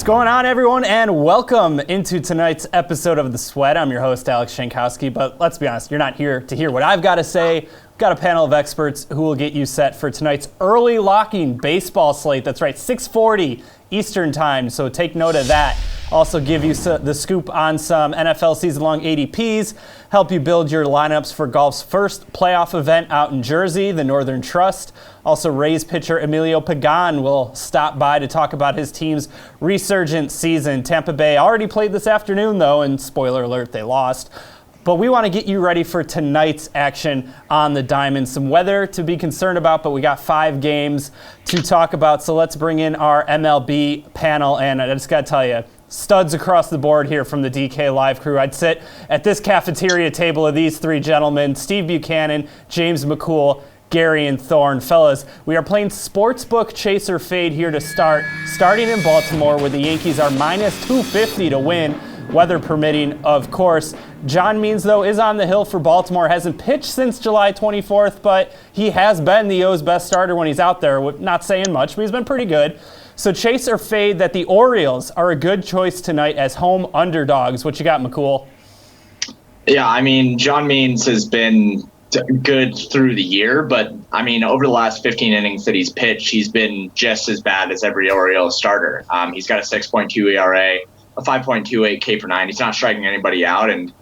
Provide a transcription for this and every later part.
going on, everyone, and welcome into tonight's episode of The Sweat. I'm your host, Alex Jankowski, but let's be honest, you're not here to hear what I've got to say. We've got a panel of experts who will get you set for tonight's early locking baseball slate. That's right, 6:40 Eastern time, so take note of that. Also give you the scoop on some NFL season-long ADPs, help you build your lineups for golf's first playoff event out in Jersey, the Northern Trust. Also, Rays pitcher Emilio Pagan will stop by to talk about his team's resurgent season. Tampa Bay already played this afternoon, though, and spoiler alert, they lost. But we want to get you ready for tonight's action on the diamond. Some weather to be concerned about, but we got 5 games to talk about. So let's bring in our MLB panel. And I just got to tell you, studs across the board here from the DK Live crew. I'd sit at this cafeteria table of these 3 gentlemen, Steve Buchanan, James McCool, Gary and Thorne. Fellas, we are playing Sportsbook Chase or Fade here to start. Starting in Baltimore, where the Yankees are minus 250 to win, weather permitting, of course. John Means, though, is on the hill for Baltimore. Hasn't pitched since July 24th, but he has been the O's best starter when he's out there. Not saying much, but he's been pretty good. So Chase or Fade that the Orioles are a good choice tonight as home underdogs. What you got, McCool? Yeah, I mean, John Means has been good through the year, but I mean, over the last 15 innings that he's pitched, he's been just as bad as every Orioles starter. He's got a 6.2 ERA, a 5.28 K per 9. He's not striking anybody out, and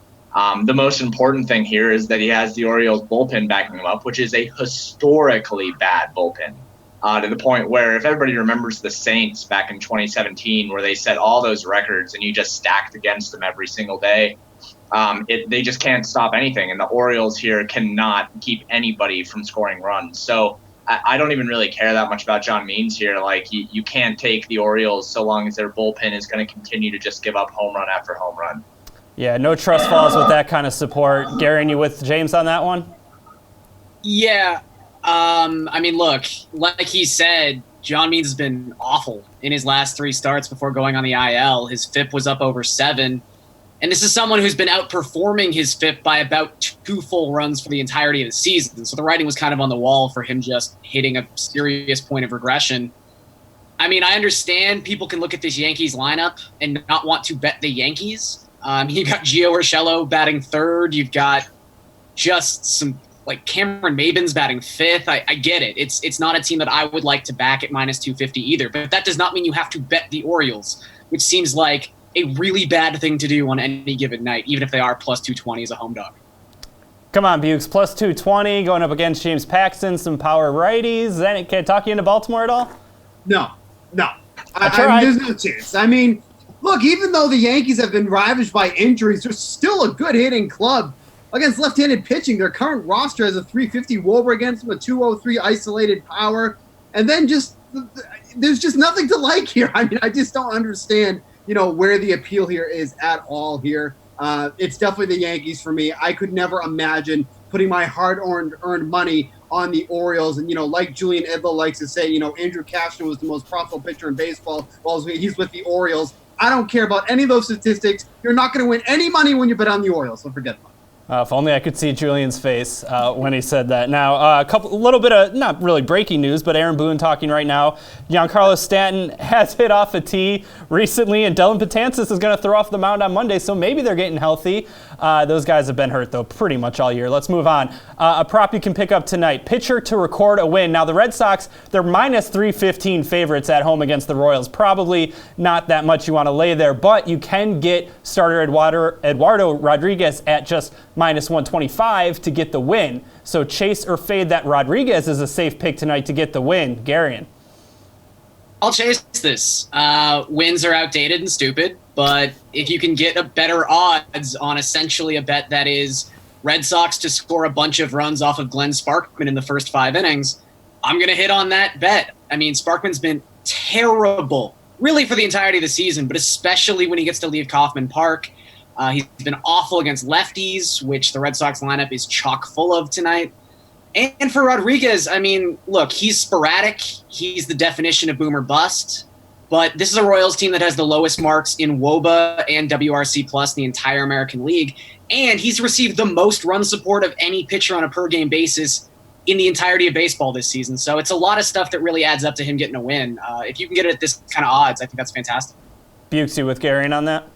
the most important thing here is that he has the Orioles bullpen backing him up, which is a historically bad bullpen. To the point where, if everybody remembers the Saints back in 2017, where they set all those records and you just stacked against them every single day, they just can't stop anything. And the Orioles here cannot keep anybody from scoring runs. So I don't even really care that much about John Means here. Like, you can't take the Orioles so long as their bullpen is going to continue to just give up home run after home run. Yeah, no trust falls with that kind of support. Gary, you with James on that one? Yeah. I mean, look, like he said, John Means has been awful in his last 3 starts before going on the IL. His FIP was up over 7. And this is someone who's been outperforming his FIP by about 2 full runs for the entirety of the season. So the writing was kind of on the wall for him just hitting a serious point of regression. I mean, I understand people can look at this Yankees lineup and not want to bet the Yankees. You've got Gio Urshela batting 3rd. You've got just some like Cameron Maben's batting 5th. I get it. It's not a team that I would like to back at minus 250 either. But that does not mean you have to bet the Orioles, which seems like a really bad thing to do on any given night, even if they are plus 220 as a home dog. Come on, Bukes, plus 220 going up against James Paxton, some power righties. Can I talk you into Baltimore at all? No. There's no chance. I mean, look, even though the Yankees have been ravaged by injuries, they're still a good hitting club against left-handed pitching. Their current roster has a 350 WOBA against them, a 203 isolated power, and then there's just nothing to like here. I mean, I just don't understand, where the appeal here is at all here. It's definitely the Yankees for me. I could never imagine putting my hard-earned money on the Orioles. And, like Julian Edlow likes to say, Andrew Cashner was the most profitable pitcher in baseball while he's with the Orioles. I don't care about any of those statistics. You're not going to win any money when you bet on the Orioles, so forget about it. If only I could see Julian's face when he said that. Now, a little bit of, not really breaking news, but Aaron Boone talking right now. Giancarlo Stanton has hit off a tee recently, and Dylan Betances is going to throw off the mound on Monday, so maybe they're getting healthy. Those guys have been hurt, though, pretty much all year. Let's move on. A prop you can pick up tonight, pitcher to record a win. Now, the Red Sox, they're minus 315 favorites at home against the Royals. Probably not that much you want to lay there, but you can get starter Eduardo Rodriguez at just minus 125 to get the win. So chase or fade that Rodriguez is a safe pick tonight to get the win. Garion. I'll chase this. Wins are outdated and stupid, but if you can get a better odds on essentially a bet that is Red Sox to score a bunch of runs off of Glenn Sparkman in the first 5 innings, I'm going to hit on that bet. I mean, Sparkman's been terrible, really for the entirety of the season, but especially when he gets to leave Kauffman Park. He's been awful against lefties, which the Red Sox lineup is chock full of tonight. And for Rodriguez, I mean, look, he's sporadic. He's the definition of boom or bust. But this is a Royals team that has the lowest marks in WOBA and WRC plus in the entire American League. And he's received the most run support of any pitcher on a per-game basis in the entirety of baseball this season. So it's a lot of stuff that really adds up to him getting a win. If you can get it at this kind of odds, I think that's fantastic. Bukes, you with Gary on that?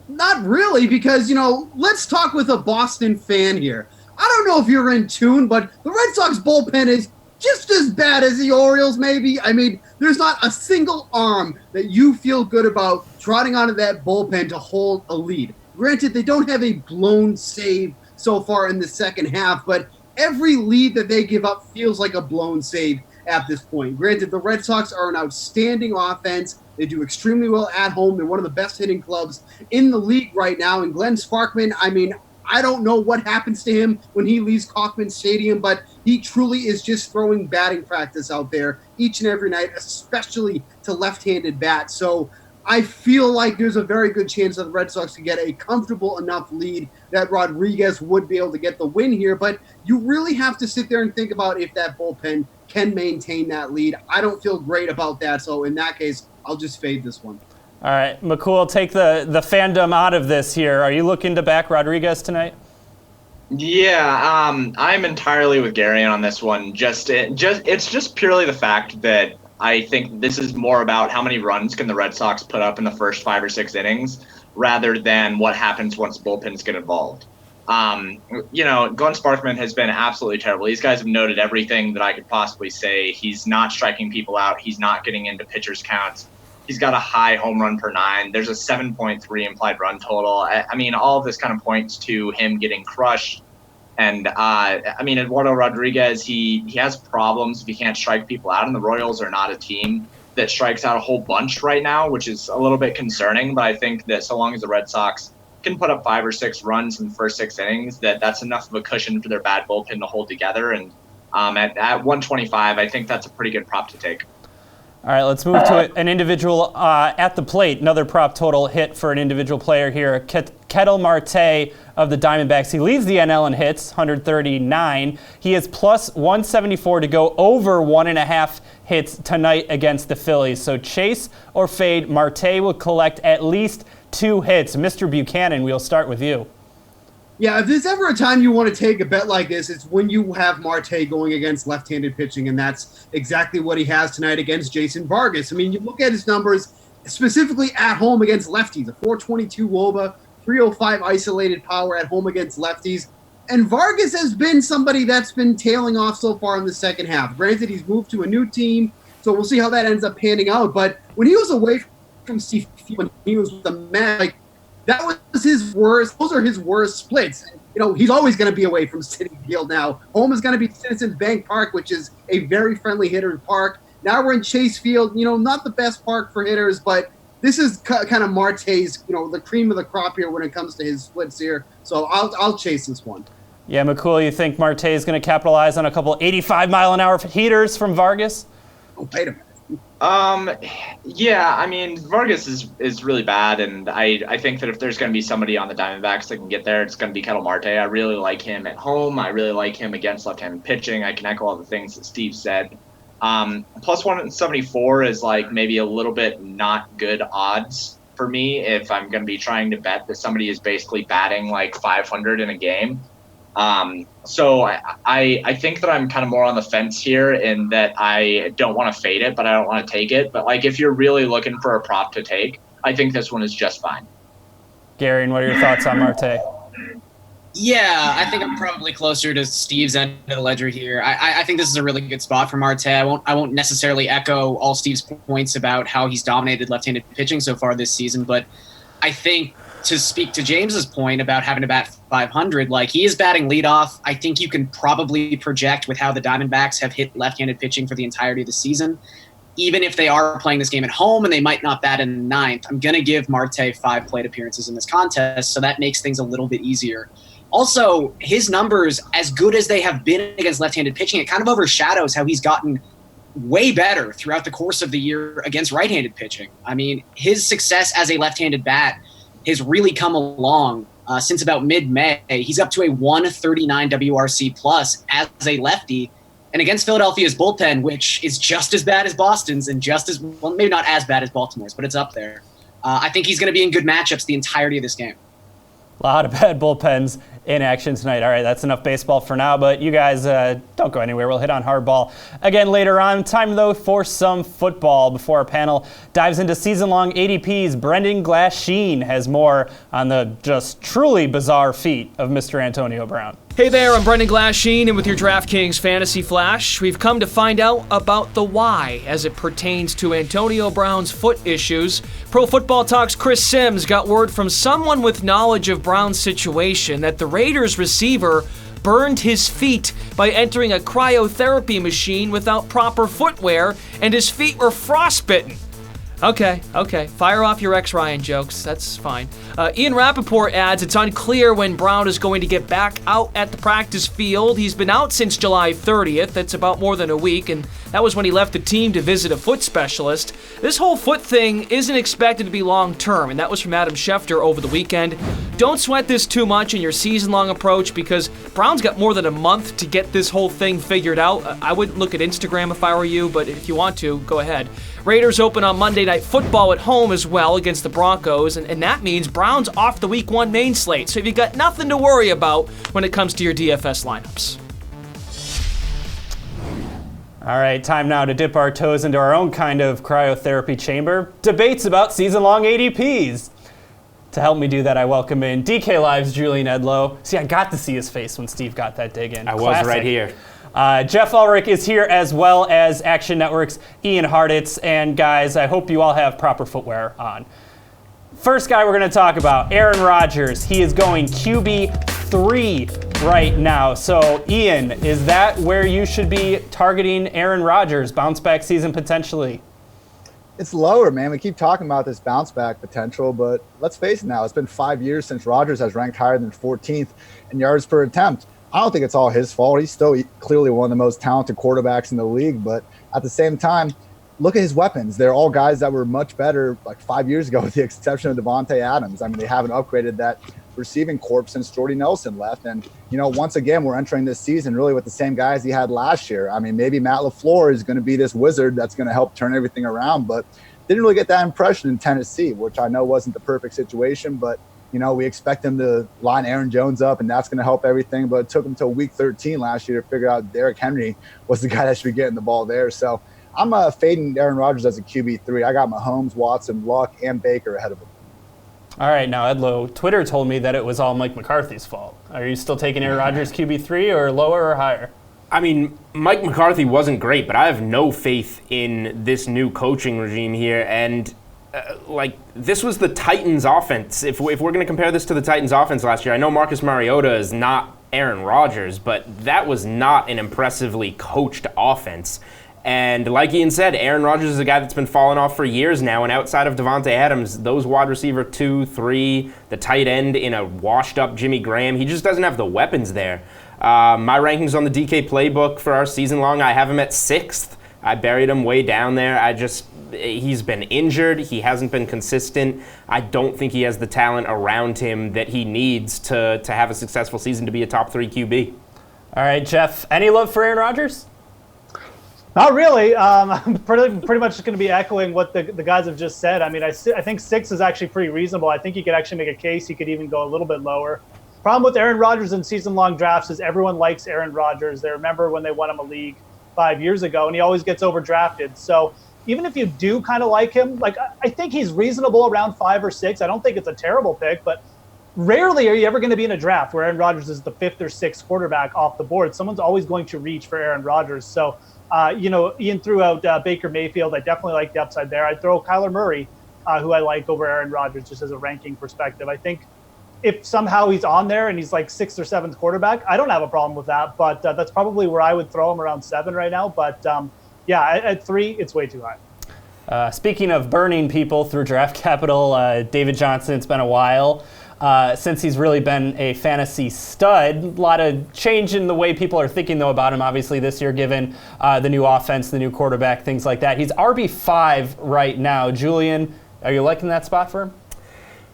Not really, because, let's talk with a Boston fan here. I don't know if you're in tune, but the Red Sox bullpen is just as bad as the Orioles, maybe. I mean, there's not a single arm that you feel good about trotting onto that bullpen to hold a lead. Granted, they don't have a blown save so far in the second half, but every lead that they give up feels like a blown save at this point. Granted, the Red Sox are an outstanding offense. They do extremely well at home. They're one of the best hitting clubs in the league right now. And Glenn Sparkman, I don't know what happens to him when he leaves Kauffman Stadium, but he truly is just throwing batting practice out there each and every night, especially to left-handed bats. So I feel like there's a very good chance that the Red Sox can get a comfortable enough lead that Rodriguez would be able to get the win here. But you really have to sit there and think about if that bullpen can maintain that lead. I don't feel great about that. So in that case, I'll just fade this one. All right, McCool, take the fandom out of this here. Are you looking to back Rodriguez tonight? Yeah, I'm entirely with Gary on this one. It's just purely the fact that I think this is more about how many runs can the Red Sox put up in the first 5 or 6 innings rather than what happens once bullpens get involved. Glenn Sparkman has been absolutely terrible. These guys have noted everything that I could possibly say. He's not striking people out. He's not getting into pitchers' counts. He's got a high home run per 9. There's a 7.3 implied run total. All of this kind of points to him getting crushed. And, Eduardo Rodriguez, he has problems if he can't strike people out. And the Royals are not a team that strikes out a whole bunch right now, which is a little bit concerning. But I think that so long as the Red Sox can put up 5 or 6 runs in the first 6 innings, that's enough of a cushion for their bad bullpen to hold together. And at 125, I think that's a pretty good prop to take. All right, let's move to an individual at the plate. Another prop total hit for an individual player here. Ketel Marte of the Diamondbacks. He leads the NL in hits, 139. He is plus 174 to go over 1.5 hits tonight against the Phillies. So chase or fade, Marte will collect at least 2 hits. Mr. Buchanan, we'll start with you. Yeah, if there's ever a time you want to take a bet like this, it's when you have Marte going against left-handed pitching, and that's exactly what he has tonight against Jason Vargas. You look at his numbers, specifically at home against lefties, a 422 WOBA, 305 isolated power at home against lefties. And Vargas has been somebody that's been tailing off so far in the second half. Granted, he's moved to a new team, so we'll see how that ends up panning out. But when he was away from Steve, when he was with the Mets, that was his worst. Those are his worst splits. He's always going to be away from Citi Field now. Home is going to be Citizens Bank Park, which is a very friendly hitter park. Now we're in Chase Field. Not the best park for hitters, but this is kind of Marte's, the cream of the crop here when it comes to his splits here. So I'll chase this one. Yeah, McCool, you think Marte is going to capitalize on a couple 85-mile-an-hour heaters from Vargas? Oh, wait a minute. Vargas is really bad, and I think that if there's going to be somebody on the Diamondbacks that can get there, it's going to be Ketel Marte. I really like him at home. I really like him against left-handed pitching. I can echo all the things that Steve said. Plus 174 is maybe a little bit not good odds for me if I'm going to be trying to bet that somebody is basically batting 500 in a game. So I think that I'm kind of more on the fence here in that I don't want to fade it, but I don't want to take it. But if you're really looking for a prop to take, I think this one is just fine. Gary, and what are your thoughts on Marte? Yeah, I think I'm probably closer to Steve's end of the ledger here. I think this is a really good spot for Marte. I won't necessarily echo all Steve's points about how he's dominated left-handed pitching so far this season, but I think to speak to James's point about having to bat 500, he is batting leadoff. I think you can probably project with how the Diamondbacks have hit left-handed pitching for the entirety of the season. Even if they are playing this game at home and they might not bat in the 9th, I'm going to give Marte 5 plate appearances in this contest, so that makes things a little bit easier. Also, his numbers, as good as they have been against left-handed pitching, it kind of overshadows how he's gotten way better throughout the course of the year against right-handed pitching. His success as a left-handed bat has really come along since about mid-May. He's up to a 139 WRC plus as a lefty. And against Philadelphia's bullpen, which is just as bad as Boston's and maybe not as bad as Baltimore's, but it's up there. I think he's going to be in good matchups the entirety of this game. A lot of bad bullpens in action tonight. All right, that's enough baseball for now, but you guys don't go anywhere. We'll hit on hardball again later on. Time, though, for some football before our panel dives into season-long ADPs. Brendan Glasheen has more on the just truly bizarre feat of Mr. Antonio Brown. Hey there, I'm Brendan Glasheen, and with your DraftKings Fantasy Flash, we've come to find out about the why as it pertains to Antonio Brown's foot issues. Pro Football Talk's Chris Sims got word from someone with knowledge of Brown's situation that the Raiders receiver burned his feet by entering a cryotherapy machine without proper footwear, and his feet were frostbitten. Okay. Fire off your ex-Ryan jokes. That's fine. Ian Rappaport adds it's unclear when Brown is going to get back out at the practice field. He's been out since July 30th. That's about more than a week, and that was when he left the team to visit a foot specialist. This whole foot thing isn't expected to be long-term, and that was from Adam Schefter over the weekend. Don't sweat this too much in your season-long approach because Brown's got more than a month to get this whole thing figured out. I wouldn't look at Instagram if I were you, but if you want to, go ahead. Raiders open on Monday Night Football at home as well against the Broncos, and that means Brown's off the Week 1 main slate, so you've got nothing to worry about when it comes to your DFS lineups. All right, time now to dip our toes into our own kind of cryotherapy chamber. Debates about season-long ADPs. To help me do that, I welcome in DK Live's Julian Edlow. See, I got to see his face when Steve got that dig in. I was right here. Jeff Ulrich is here, as well as Action Network's Ian Hartitz. And guys, I hope you all have proper footwear on. First guy we're going to talk about, Aaron Rodgers. He is going QB3 right now. So, Ian, is that where you should be targeting Aaron Rodgers? Bounce back season potentially? It's lower, man. We keep talking about this bounce back potential, but let's face it now. It's been 5 years since Rodgers has ranked higher than 14th in yards per attempt. I don't think it's all his fault. He's still clearly one of the most talented quarterbacks in the league, but at the same time, look at his weapons. They're all guys that were much better like 5 years ago, with the exception of Devontae Adams. I mean, they haven't upgraded that receiving corps since Jordy Nelson left. And, once again, we're entering this season really with the same guys he had last year. I mean, maybe Matt LaFleur is going to be this wizard that's going to help turn everything around, but didn't really get that impression in Tennessee, which I know wasn't the perfect situation, but we expect him to line Aaron Jones up, and that's going to help everything. But it took him until week 13 last year to figure out Derrick Henry was the guy that should be getting the ball there. So I'm fading Aaron Rodgers as a QB3. I got Mahomes, Watson, Luck, and Baker ahead of him. All right, now, Edlow, Twitter told me that it was all Mike McCarthy's fault. Are you still taking Aaron Rodgers QB3 or lower or higher? I mean, Mike McCarthy wasn't great, but I have no faith in this new coaching regime here. And this was the Titans offense. If we're going to compare this to the Titans offense last year, I know Marcus Mariota is not Aaron Rodgers, but that was not an impressively coached offense. And like Ian said, Aaron Rodgers is a guy that's been falling off for years now, and outside of Devontae Adams, those wide receiver 2, 3, the tight end in a washed-up Jimmy Graham, he just doesn't have the weapons there. My rankings on the DK playbook for our season long, I have him at 6th. I buried him way down there. He's been injured. He hasn't been consistent. I don't think he has the talent around him that he needs to have a successful season to be a top 3 QB. All right, Jeff, any love for Aaron Rodgers? Not really. I'm pretty much just going to be echoing what the guys have just said. I mean, I think 6 is actually pretty reasonable. I think you could actually make a case he could even go a little bit lower. Problem with Aaron Rodgers in season-long drafts is everyone likes Aaron Rodgers. They remember when they won him a league 5 years ago, and he always gets overdrafted. So even if you do kind of like him, I think he's reasonable around 5 or 6. I don't think it's a terrible pick, but rarely are you ever going to be in a draft where Aaron Rodgers is the 5th or 6th quarterback off the board. Someone's always going to reach for Aaron Rodgers. So, Ian threw out Baker Mayfield. I definitely like the upside there. I'd throw Kyler Murray, who I like, over Aaron Rodgers just as a ranking perspective. I think if somehow he's on there and he's like 6th or 7th quarterback, I don't have a problem with that. But that's probably where I would throw him, around 7 right now. But at 3, it's way too high. Speaking of burning people through draft capital, David Johnson, it's been a while since he's really been a fantasy stud. A lot of change in the way people are thinking, though, about him, obviously, this year, given the new offense, the new quarterback, things like that. He's RB5 right now. Julian, are you liking that spot for him?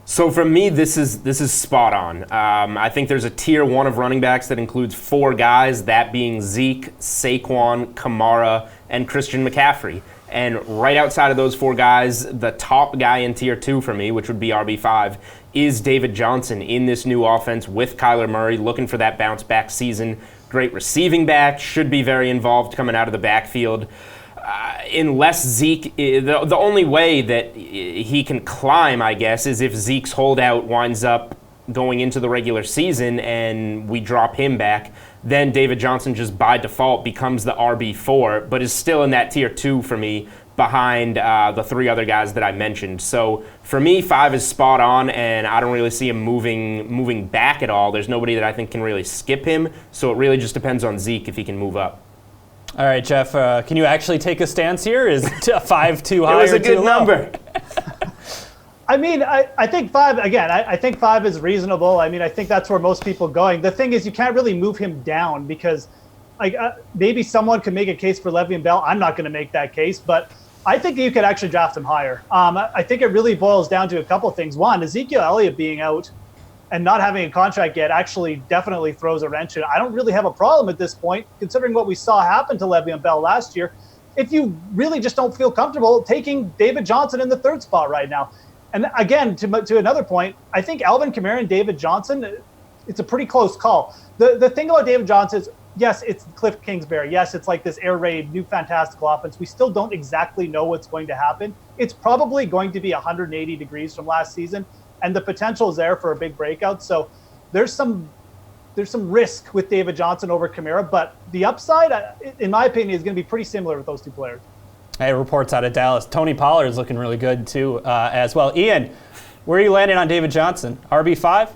So for me, this is spot on. I think there's a tier 1 of running backs that includes 4 guys, that being Zeke, Saquon, Kamara, and Christian McCaffrey. And right outside of those 4 guys, the top guy in tier 2 for me, which would be RB5, is David Johnson in this new offense with Kyler Murray, looking for that bounce back season. Great receiving back, should be very involved coming out of the backfield. Unless Zeke, the only way that he can climb, I guess, is if Zeke's holdout winds up going into the regular season and we drop him back. Then David Johnson just by default becomes the RB4, but is still in that tier 2 for me behind the 3 other guys that I mentioned. So for me, 5 is spot on, and I don't really see him moving back at all. There's nobody that I think can really skip him, so it really just depends on Zeke if he can move up. All right, Jeff, can you actually take a stance here? Is 5 too high or too low? It was a good number. I mean, I think 5, again, I think 5 is reasonable. I mean, I think that's where most people are going. The thing is, you can't really move him down because maybe someone could make a case for Le'Veon Bell. I'm not going to make that case, but I think you could actually draft him higher. I think it really boils down to a couple of things. One, Ezekiel Elliott being out and not having a contract yet actually definitely throws a wrench in. I don't really have a problem at this point, considering what we saw happen to Le'Veon Bell last year. If you really just don't feel comfortable taking David Johnson in the 3rd spot right now. And again, to another point, I think Alvin Kamara and David Johnson, it's a pretty close call. The thing about David Johnson is, yes, it's Cliff Kingsbury. Yes, it's like this air raid, new fantastical offense. We still don't exactly know what's going to happen. It's probably going to be 180 degrees from last season, and the potential is there for a big breakout. So there's some risk with David Johnson over Kamara, but the upside, in my opinion, is going to be pretty similar with those 2 players. Hey, reports out of Dallas. Tony Pollard is looking really good, too, as well. Ian, where are you landing on David Johnson? RB5?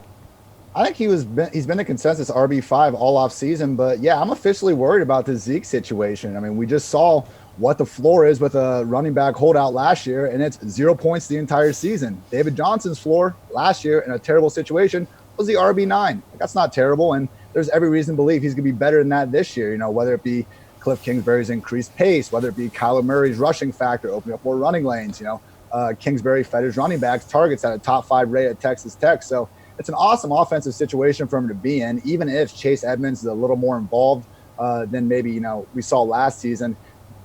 I think he's been a consensus RB5 all off season, but yeah, I'm officially worried about the Zeke situation. I mean, we just saw what the floor is with a running back holdout last year, and it's 0 points the entire season. David Johnson's floor last year in a terrible situation was the RB9. That's not terrible, and there's every reason to believe he's going to be better than that this year, whether it be Cliff Kingsbury's increased pace, whether it be Kyler Murray's rushing factor, opening up more running lanes, Kingsbury fed his running backs targets at a top 5 rate at Texas Tech. So it's an awesome offensive situation for him to be in, even if Chase Edmonds is a little more involved than maybe, we saw last season.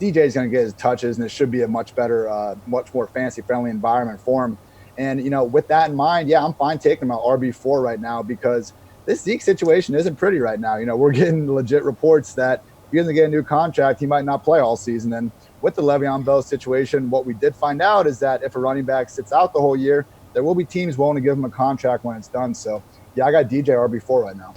DJ's going to get his touches, and it should be a much better, much more fantasy-friendly environment for him. And, with that in mind, yeah, I'm fine taking him at RB4 right now because this Zeke situation isn't pretty right now. We're getting legit reports that if he doesn't get a new contract, he might not play all season. And with the Le'Veon Bell situation, what we did find out is that if a running back sits out the whole year, there will be teams willing to give him a contract when it's done. So, yeah, I got DJ RB4 right now.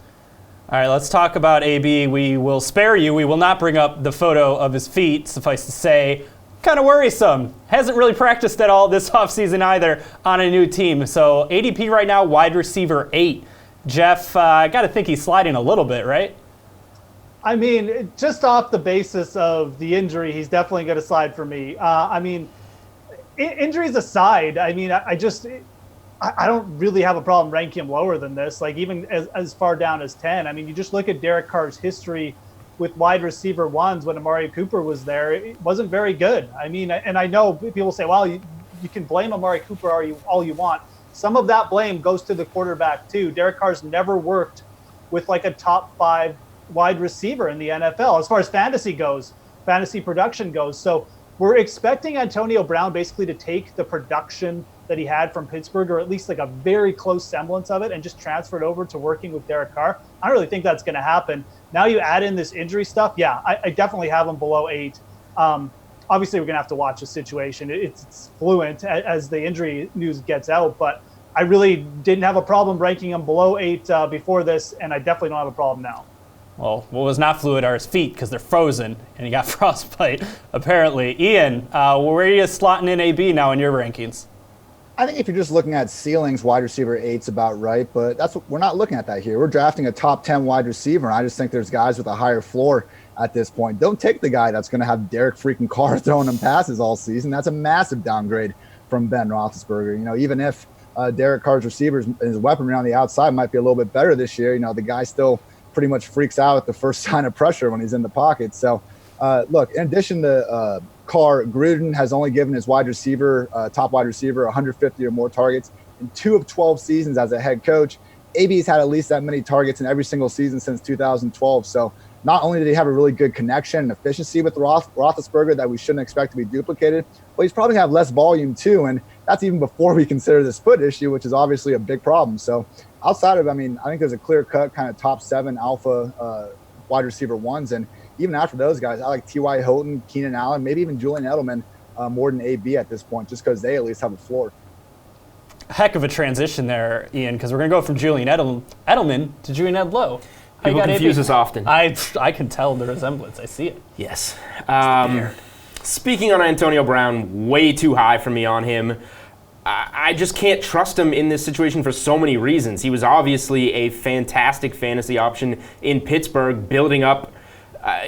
All right, let's talk about AB. We will spare you. We will not bring up the photo of his feet, suffice to say. Kind of worrisome. Hasn't really practiced at all this offseason either on a new team. So ADP right now, wide receiver 8. Jeff, I got to think he's sliding a little bit, right? I mean, just off the basis of the injury, he's definitely going to slide for me. Injuries aside, I don't really have a problem ranking him lower than this, like even as far down as 10. I mean, you just look at Derek Carr's history with wide receiver 1s when Amari Cooper was there. It wasn't very good. I mean, and I know people say, well, you can blame Amari Cooper all you want. Some of that blame goes to the quarterback too. Derek Carr's never worked with like a top 5 wide receiver in the NFL as far as fantasy production goes. So we're expecting Antonio Brown basically to take the production that he had from Pittsburgh, or at least like a very close semblance of it, and just transfer it over to working with Derek Carr. I don't really think that's going to happen. Now you add in this injury stuff. Yeah, I definitely have him below 8. Obviously, we're going to have to watch the situation. It's fluent as the injury news gets out, but I really didn't have a problem ranking him below 8 before this, and I definitely don't have a problem now. Well, what was not fluid are his feet because they're frozen, and he got frostbite, apparently. Ian, where are you slotting in AB now in your rankings? I think if you're just looking at ceilings, wide receiver 8's about right, but we're not looking at that here. We're drafting a top 10 wide receiver, and I just think there's guys with a higher floor at this point. Don't take the guy that's going to have Derek freaking Carr throwing him passes all season. That's a massive downgrade from Ben Roethlisberger. Even if Derek Carr's receivers, his weaponry on the outside might be a little bit better this year, the guy still pretty much freaks out at the first sign of pressure when he's in the pocket. So, look, in addition to Carr, Gruden has only given his top wide receiver 150 or more targets in 2 of 12 seasons as a head coach. AB's had at least that many targets in every single season since 2012. So not only did he have a really good connection and efficiency with Roethlisberger that we shouldn't expect to be duplicated, but he's probably going to have less volume too. And that's even before we consider this foot issue, which is obviously a big problem. So outside of, I think there's a clear-cut kind of top 7 alpha wide receiver ones. And even after those guys, I like T.Y. Hilton, Keenan Allen, maybe even Julian Edelman more than AB at this point, just because they at least have a floor. Heck of a transition there, Ian, because we're going to go from Julian Edelman to Julian Edlow. People confuse us often. I can tell the resemblance. I see it. Yes. Speaking on Antonio Brown, way too high for me on him. I just can't trust him in this situation for so many reasons. He was obviously a fantastic fantasy option in Pittsburgh, building up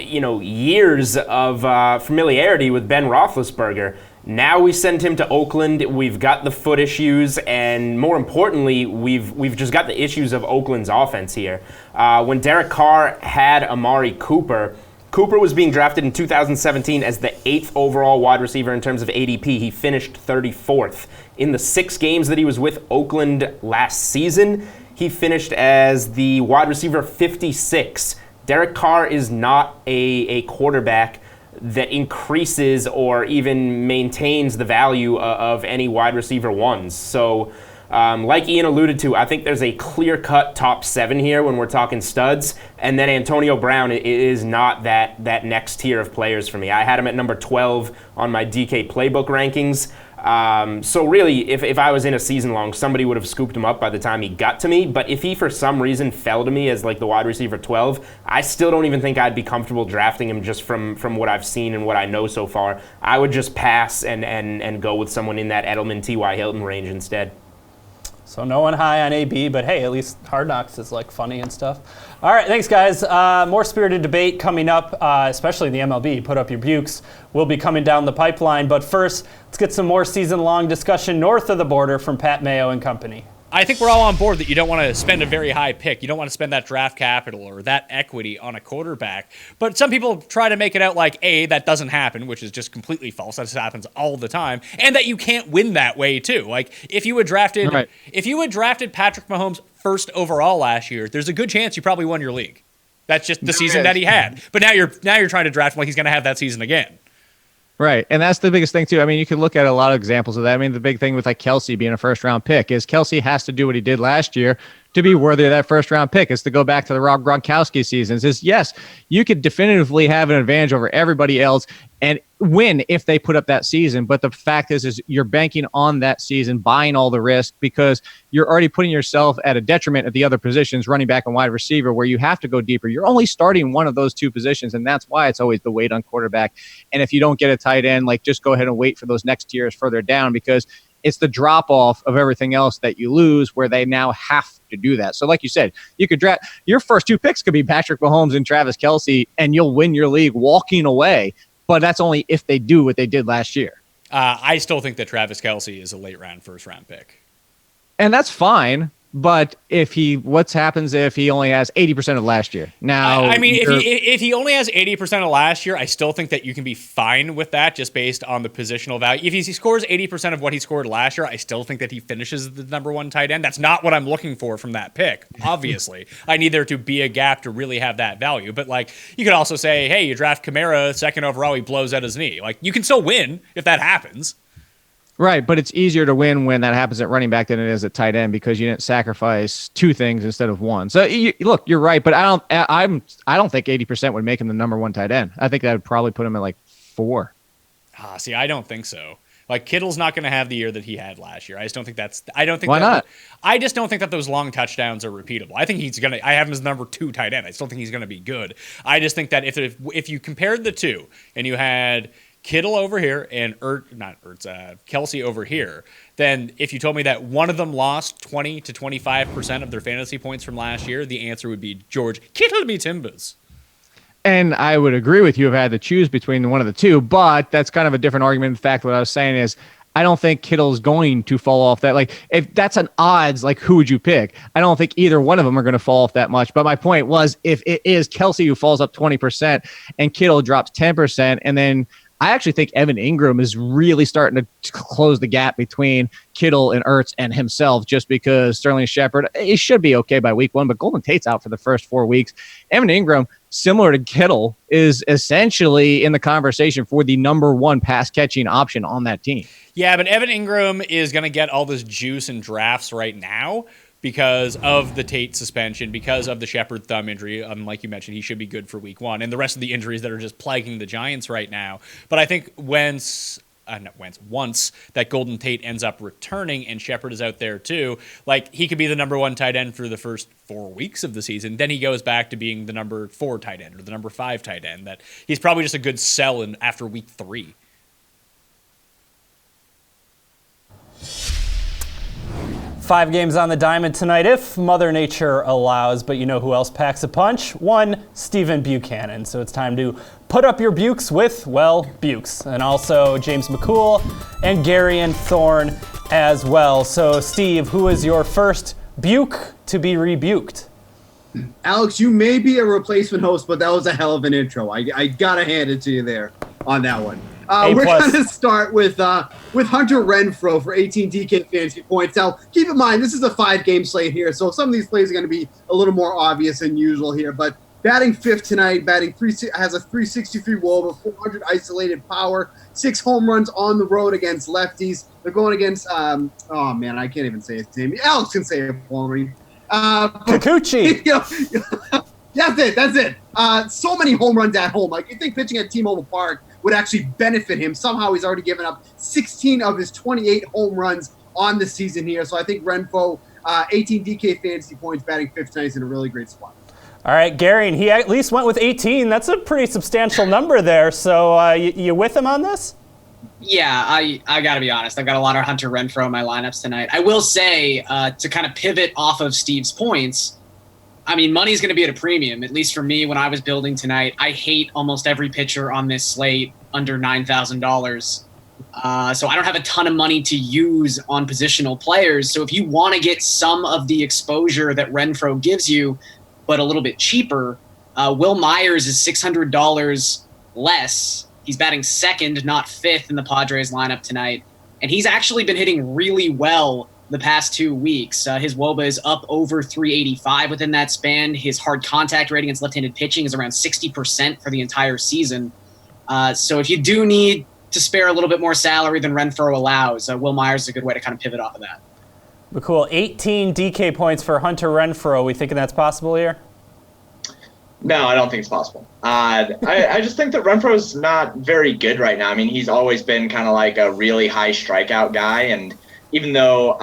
years of familiarity with Ben Roethlisberger. Now we send him to Oakland. We've got the foot issues, and more importantly, we've just got the issues of Oakland's offense here. When Derek Carr had Amari Cooper was being drafted in 2017 as the 8th overall wide receiver in terms of ADP. He finished 34th. In the 6 games that he was with Oakland last season, he finished as the wide receiver 56. Derek Carr is not a quarterback that increases or even maintains the value of any wide receiver ones. So, like Ian alluded to, I think there's a clear-cut top 7 here when we're talking studs, and then Antonio Brown is not that next tier of players for me. I had him at number 12 on my DK Playbook rankings. So really, if I was in a season long, somebody would have scooped him up by the time he got to me. But if he, for some reason, fell to me as like the wide receiver 12, I still don't even think I'd be comfortable drafting him just from what I've seen and what I know so far. I would just pass and go with someone in that Edelman, T.Y. Hilton range instead. So no one high on AB, but hey, at least Hard Knocks is like funny and stuff. All right, thanks guys. More spirited debate coming up, especially the MLB. Put up your bukes. Will be coming down the pipeline. But first, let's get some more season-long discussion north of the border from Pat Mayo and company. I think we're all on board that you don't want to spend a very high pick. You don't want to spend that draft capital or that equity on a quarterback. But some people try to make it out like, A, that doesn't happen, which is just completely false. That just happens all the time. And that you can't win that way, too. Like, if you had drafted Patrick Mahomes first overall last year, there's a good chance you probably won your league. That's just the season that he had. But now you're trying to draft him like he's going to have that season again. Right, and that's the biggest thing, too. I mean, you can look at a lot of examples of that. I mean, the big thing with, like, Kelsey being a first-round pick is Kelsey has to do what he did last year to be worthy of that first-round pick. Is to go back to the Rob Gronkowski seasons. Is, yes, you could definitively have an advantage over everybody else and win if they put up that season. But the fact is you're banking on that season, buying all the risk because you're already putting yourself at a detriment at the other positions, running back and wide receiver, where you have to go deeper. You're only starting one of those 2 positions, and that's why it's always the wait on quarterback. And if you don't get a tight end, like just go ahead and wait for those next tiers further down because it's the drop-off of everything else that you lose where they now have to do that. So like you said, you could draft – your first 2 picks could be Patrick Mahomes and Travis Kelce, and you'll win your league walking away. But that's only if they do what they did last year. I still think that Travis Kelce is a late-round, first-round pick. And that's fine. But what happens if he only has 80% of last year? Now, I mean, if he only has 80% of last year, I still think that you can be fine with that just based on the positional value. If he scores 80% of what he scored last year, I still think that he finishes the number 1 tight end. That's not what I'm looking for from that pick, obviously. I need there to be a gap to really have that value. But, like, you could also say, hey, you draft Kamara 2nd overall, he blows out his knee. Like, you can still win if that happens. Right, but it's easier to win when that happens at running back than it is at tight end because you didn't sacrifice 2 things instead of 1. So look, you're right, but I don't think 80% would make him the number 1 tight end. I think that would probably put him at like 4. See, I don't think so. Like Kittle's not going to have the year that he had last year. I just don't think that's. Why not? I just don't think that those long touchdowns are repeatable. I think he's gonna. I have him as number 2 tight end. I still think he's going to be good. I just think that if you compared the 2 and you had Kittle over here and Kelce over here, then if you told me that one of them lost 20 to 25% of their fantasy points from last year, the answer would be George Kittle me timbers. And I would agree with you if I had to choose between one of the 2, but that's kind of a different argument. In fact, what I was saying is I don't think Kittle's going to fall off that. Like, if that's an odds, like, who would you pick? I don't think either one of them are going to fall off that much. But my point was, if it is Kelce who falls up 20% and Kittle drops 10%, and then I actually think Evan Ingram is really starting to close the gap between Kittle and Ertz and himself, just because Sterling Shepard, it should be okay by week 1, but Golden Tate's out for the first 4 weeks. Evan Ingram, similar to Kittle, is essentially in the conversation for the number 1 pass catching option on that team. Yeah, but Evan Ingram is going to get all this juice in drafts right now because of the Tate suspension, because of the Shepard thumb injury. Like you mentioned, he should be good for week 1, and the rest of the injuries that are just plaguing the Giants right now. But I think once that Golden Tate ends up returning and Shepard is out there too, like he could be the number 1 tight end for the first 4 weeks of the season. Then he goes back to being the number 4 tight end or the number 5 tight end. That he's probably just a good sell after week 3. Five games on the diamond tonight if Mother Nature allows, but you know who else packs a punch? One, Stephen Buchanan. So it's time to put up your bukes with, well, bukes. And also James McCool and Gary and Thorne as well. So Steve, who is your first buke to be rebuked? Alex, you may be a replacement host, but that was a hell of an intro. I gotta hand it to you there on that one. We're going to start with Hunter Renfrow for 18 DK fantasy points. Now, keep in mind, this is a 5-game slate here, so some of these plays are going to be a little more obvious than usual here. But batting 5th tonight, has a 363 WOBA, 400 isolated power, 6 home runs on the road against lefties. They're going against, I can't even say his name. Alex can say it for me. Kikuchi. That's it. So many home runs at home. Like, you think pitching at T-Mobile Park would actually benefit him. Somehow he's already given up 16 of his 28 home runs on the season here. So I think Renfrow, 18 DK fantasy points, batting 5th tonight, is in a really great spot. All right, Gary, and he at least went with 18. That's a pretty substantial number there. So you with him on this? Yeah, I got to be honest. I've got a lot of Hunter Renfrow in my lineups tonight. I will say, to kind of pivot off of Steve's points, I mean, money's going to be at a premium, at least for me when I was building tonight. I hate almost every pitcher on this slate under $9,000. So I don't have a ton of money to use on positional players. So if you want to get some of the exposure that Renfrow gives you, but a little bit cheaper, Will Myers is $600 less. He's batting 2nd, not 5th in the Padres lineup tonight. And he's actually been hitting really well the past 2 weeks. His WOBA is up over 385 within that span. His hard contact rating against left-handed pitching is around 60% for the entire season. So if you do need to spare a little bit more salary than Renfrow allows, Will Myers is a good way to kind of pivot off of that. But cool. 18 DK points for Hunter Renfrow. We thinking that's possible here? No, I don't think it's possible. I just think that Renfro's not very good right now. I mean, he's always been kind of like a really high strikeout guy, and even though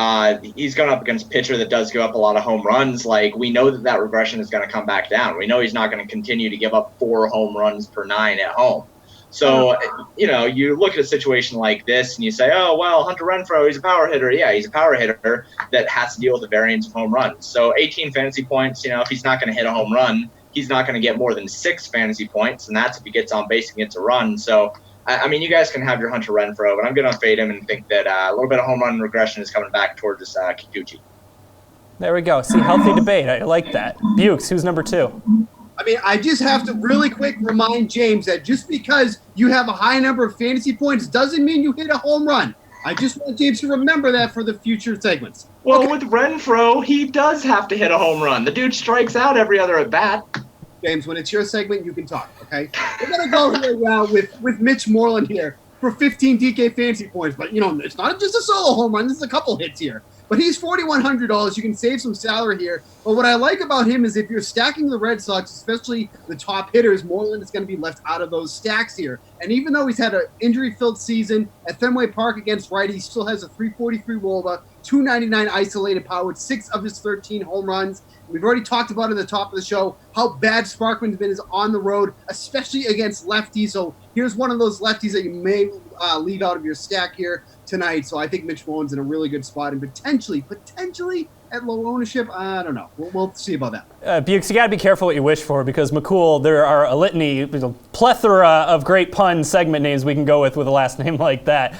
he's going up against a pitcher that does give up a lot of home runs, like we know that regression is going to come back down. We know he's not going to continue to give up 4 home runs per 9 at home. So, you look at a situation like this and you say, oh, well, Hunter Renfrow, he's a power hitter. Yeah, he's a power hitter that has to deal with a variance of home runs. So 18 fantasy points, if he's not going to hit a home run, he's not going to get more than 6 fantasy points, and that's if he gets on base and gets a run. So, I mean, you guys can have your Hunter Renfrow, but I'm going to fade him and think that a little bit of home run regression is coming back towards this Kikuchi. There we go. See, healthy debate. I like that. Bukes, who's number 2? I mean, I just have to really quick remind James that just because you have a high number of fantasy points doesn't mean you hit a home run. I just want James to remember that for the future segments. Well, with Renfrow, he does have to hit a home run. The dude strikes out every other at bat. James, when it's your segment, you can talk, okay? We're going to go here now with Mitch Moreland here for 15 DK fantasy points. But, it's not just a solo home run. This is a couple hits here. But he's $4,100. You can save some salary here. But what I like about him is if you're stacking the Red Sox, especially the top hitters, Moreland is going to be left out of those stacks here. And even though he's had an injury-filled season at Fenway Park against righty, he still has a 343 WOBA, 299 isolated power with 6 of his 13 home runs. We've already talked about at the top of the show how bad Sparkman's been is on the road, especially against lefties. So here's one of those lefties that you may leave out of your stack here tonight. So I think Mitch Moreland's in a really good spot, and potentially at low ownership, I don't know. We'll see about that. Bukes, you got to be careful what you wish for, because McCool, there are a litany, plethora of great pun segment names we can go with a last name like that.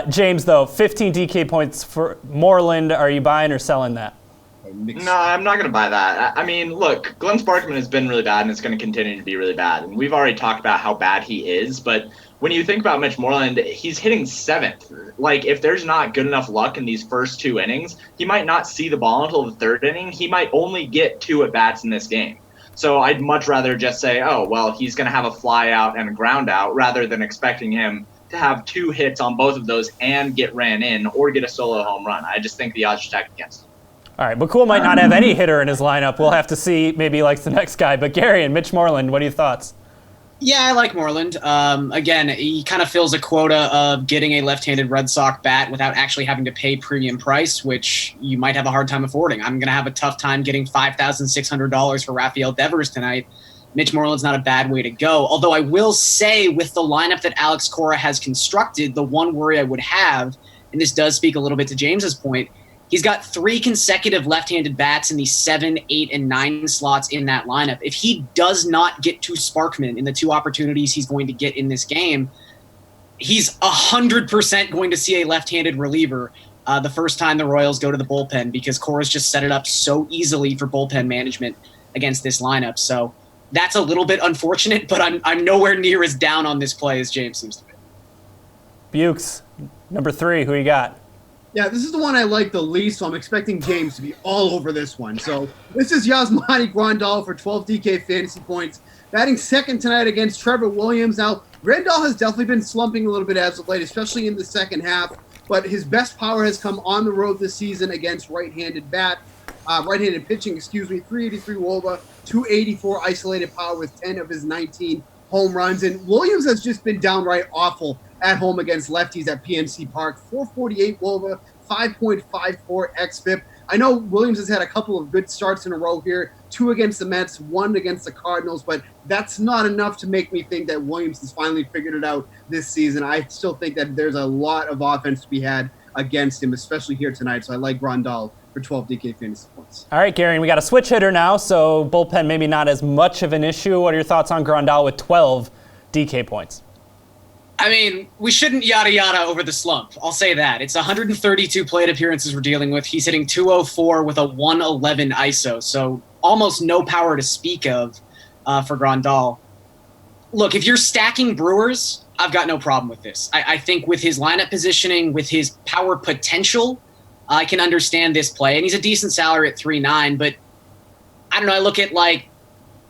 James, though, 15 DK points for Moreland. Are you buying or selling that? No, I'm not going to buy that. I mean, look, Glenn Sparkman has been really bad, and it's going to continue to be really bad. And we've already talked about how bad he is, but when you think about Mitch Moreland, he's hitting 7th. Like, if there's not good enough luck in these first 2 innings, he might not see the ball until the 3rd inning. He might only get 2 at-bats in this game. So I'd much rather just say, oh, well, he's going to have a fly out and a ground out rather than expecting him to have 2 hits on both of those and get ran in or get a solo home run. I just think the odds are stacked against him. All right, McCool might not have any hitter in his lineup. We'll have to see. Maybe he likes the next guy. But Gary and Mitch Moreland, what are your thoughts? Yeah, I like Moreland. Again, he kind of fills a quota of getting a left-handed Red Sox bat without actually having to pay premium price, which you might have a hard time affording. I'm going to have a tough time getting $5,600 for Rafael Devers tonight. Mitch Moreland's not a bad way to go. Although I will say with the lineup that Alex Cora has constructed, the one worry I would have, and this does speak a little bit to James's point, he's got 3 consecutive left-handed bats in the 7, 8, and 9 slots in that lineup. If he does not get to Sparkman in the 2 opportunities he's going to get in this game, he's 100% going to see a left-handed reliever the first time the Royals go to the bullpen because Cora's just set it up so easily for bullpen management against this lineup. So that's a little bit unfortunate, but I'm nowhere near as down on this play as James seems to be. Bukes, number 3, who you got? Yeah, this is the one I like the least, so I'm expecting James to be all over this one. So this is Yasmani Grandal for 12 DK fantasy points, batting second tonight against Trevor Williams. Now, Grandal has definitely been slumping a little bit as of late, especially in the second half, but his best power has come on the road this season against right-handed pitching, 383 WOBA, 284 isolated power with 10 of his 19 home runs. And Williams has just been downright awful at home against lefties at PNC Park, 448 WOBA, 5.54 xFIP. I know Williams has had a couple of good starts in a row here, 2 against the Mets, 1 against the Cardinals, but that's not enough to make me think that Williams has finally figured it out this season. I still think that there's a lot of offense to be had against him, especially here tonight, so I like Grandal for 12 DK fantasy points. All right, Gary, we got a switch hitter now, so bullpen maybe not as much of an issue. What are your thoughts on Grandal with 12 DK points? I mean, we shouldn't yada yada over the slump. I'll say that. It's 132 plate appearances we're dealing with. He's hitting 204 with a 111 ISO, so almost no power to speak of for Grandal. Look, if you're stacking Brewers, I've got no problem with this. I think with his lineup positioning, with his power potential, I can understand this play. And he's a decent salary at 3.9, but I don't know. I look at like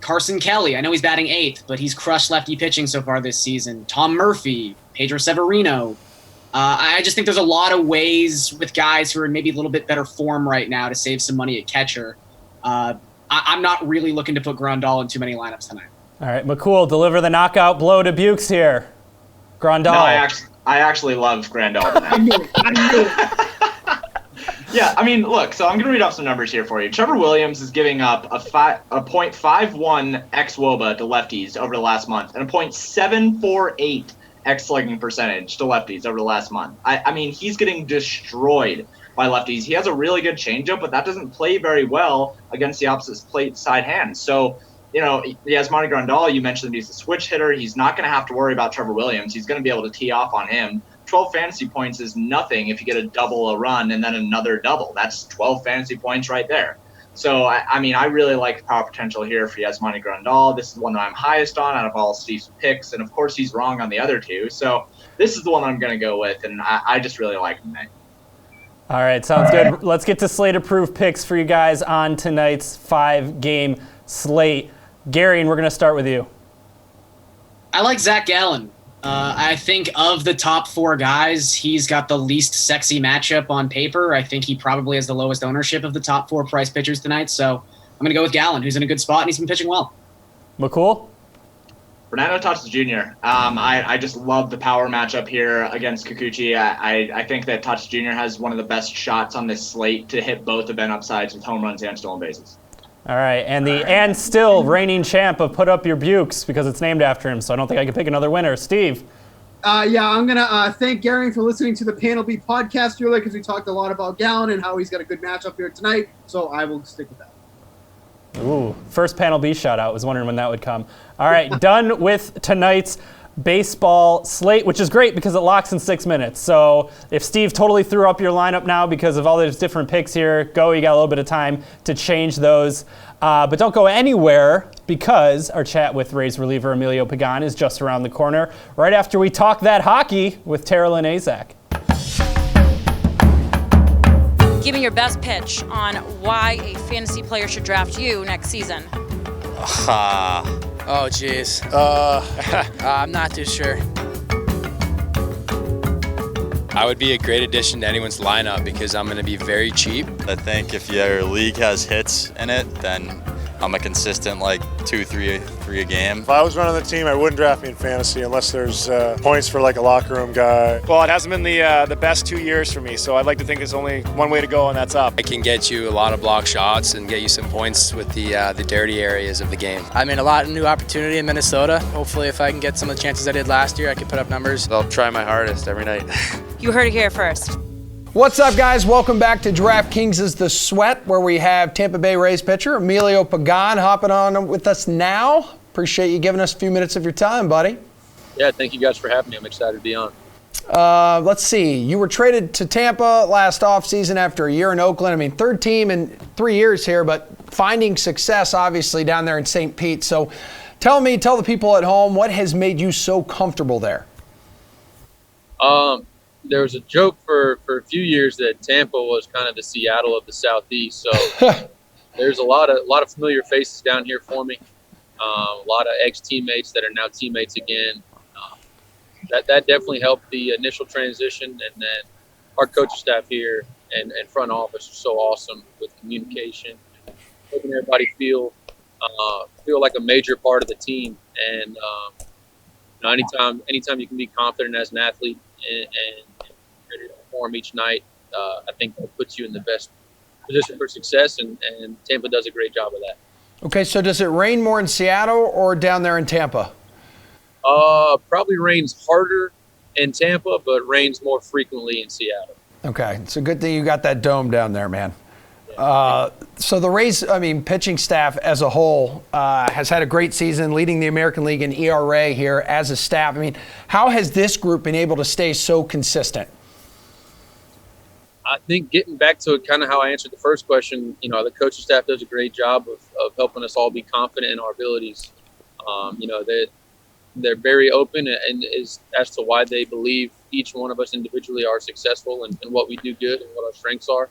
Carson Kelly. I know he's batting 8th, but he's crushed lefty pitching so far this season. Tom Murphy, Pedro Severino. I just think there's a lot of ways with guys who are in maybe a little bit better form right now to save some money at catcher. I'm not really looking to put Grandal in too many lineups tonight. All right, McCool, deliver the knockout blow to Bukes here. Grandal. No, I actually love Grandal tonight. I knew it. Yeah, I mean, look, so I'm going to read off some numbers here for you. Trevor Williams is giving up a .51 xWOBA to lefties over the last month and a .748 x-slugging percentage to lefties over the last month. I mean, he's getting destroyed by lefties. He has a really good changeup, but that doesn't play very well against the opposite plate side hands. So, you know, Yasmani Grandal, you mentioned he's a switch hitter. He's not going to have to worry about Trevor Williams. He's going to be able to tee off on him. 12 fantasy points is nothing if you get a double, a run, and then another double. That's 12 fantasy points right there. So, I mean, I really like power potential here for Yasmani Grandal. This is the one that I'm highest on out of all Steve's picks, and of course he's wrong on the other 2. So this is the one I'm going to go with, and I just really like him. All right, sounds good. Let's get to slate-approved picks for you guys on tonight's 5-game slate. Gary, and we're going to start with you. I like Zach Gallen. I think of the top 4 guys, he's got the least sexy matchup on paper. I think he probably has the lowest ownership of the top 4 price pitchers tonight. So I'm going to go with Gallen, who's in a good spot, and he's been pitching well. McCool? Fernando Tatis Jr. I just love the power matchup here against Kikuchi. I think that Tatis Jr. has one of the best shots on this slate to hit both event upsides with home runs and stolen bases. All right, and still reigning champ of Put Up Your Bukes because it's named after him, so I don't think I can pick another winner. Steve? Yeah, I'm going to thank Gary for listening to the Panel B podcast earlier because we talked a lot about Gallen and how he's got a good matchup here tonight, so I will stick with that. Ooh, first Panel B shout-out. Was wondering when that would come. All right, done with tonight's baseball slate, which is great because it locks in 6 minutes. So if Steve totally threw up your lineup now because of all those different picks here, you got a little bit of time to change those. But don't go anywhere because our chat with Rays reliever Emilio Pagan is just around the corner right after we talk that hockey with Terrell Azak. Give me your best pitch on why a fantasy player should draft you next season. Oh, jeez. I'm not too sure. I would be a great addition to anyone's lineup because I'm going to be very cheap. I think if your league has hits in it, then I'm a consistent 2-3 a game. If I was running the team, I wouldn't draft me in fantasy unless there's points for a locker room guy. Well, it hasn't been the best 2 years for me, so I'd like to think there's only one way to go, and that's up. I can get you a lot of block shots and get you some points with the dirty areas of the game. I mean, a lot of new opportunity in Minnesota. Hopefully, if I can get some of the chances I did last year, I can put up numbers. I'll try my hardest every night. You heard it here first. What's up, guys? Welcome back to DraftKings' The Sweat, where we have Tampa Bay Rays pitcher Emilio Pagan hopping on with us now. Appreciate you giving us a few minutes of your time, buddy. Yeah, thank you guys for having me. I'm excited to be on. Let's see. You were traded to Tampa last offseason after a year in Oakland. I mean, third team in 3 years here, but finding success, obviously, down there in St. Pete. So tell the people at home, what has made you so comfortable there? There was a joke for a few years that Tampa was kind of the Seattle of the Southeast. So there's a lot of familiar faces down here for me. A lot of ex-teammates that are now teammates again. That definitely helped the initial transition. And then our coaching staff here and front office are so awesome with communication, making everybody feel like a major part of the team. And anytime you can be confident as an athlete and ready to perform each night, I think that puts you in the best position for success. And Tampa does a great job of that. Okay, so does it rain more in Seattle or down there in Tampa? Probably rains harder in Tampa, but rains more frequently in Seattle. Okay, it's a good thing you got that dome down there, man. So the Rays, pitching staff as a whole has had a great season, leading the American League in ERA here as a staff. How has this group been able to stay so consistent? I think getting back to kind of how I answered the first question, the coaching staff does a great job of helping us all be confident in our abilities. They're very open and as to why they believe each one of us individually are successful and what we do good and what our strengths are.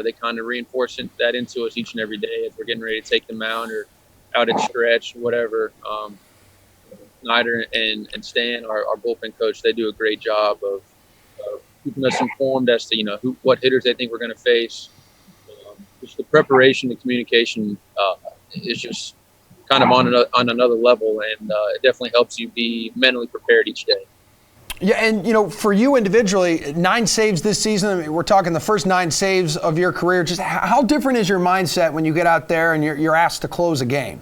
They kind of reinforce that into us each and every day as we're getting ready to take the mound or out at stretch, whatever. Snyder and Stan, our bullpen coach, they do a great job of keeping us informed as to what hitters they think we're going to face. Just the preparation and communication is just kind of on another level, and it definitely helps you be mentally prepared each day. Yeah, and for you individually, 9 saves this season. We're talking the first 9 saves of your career. Just how different is your mindset when you get out there and you're asked to close a game?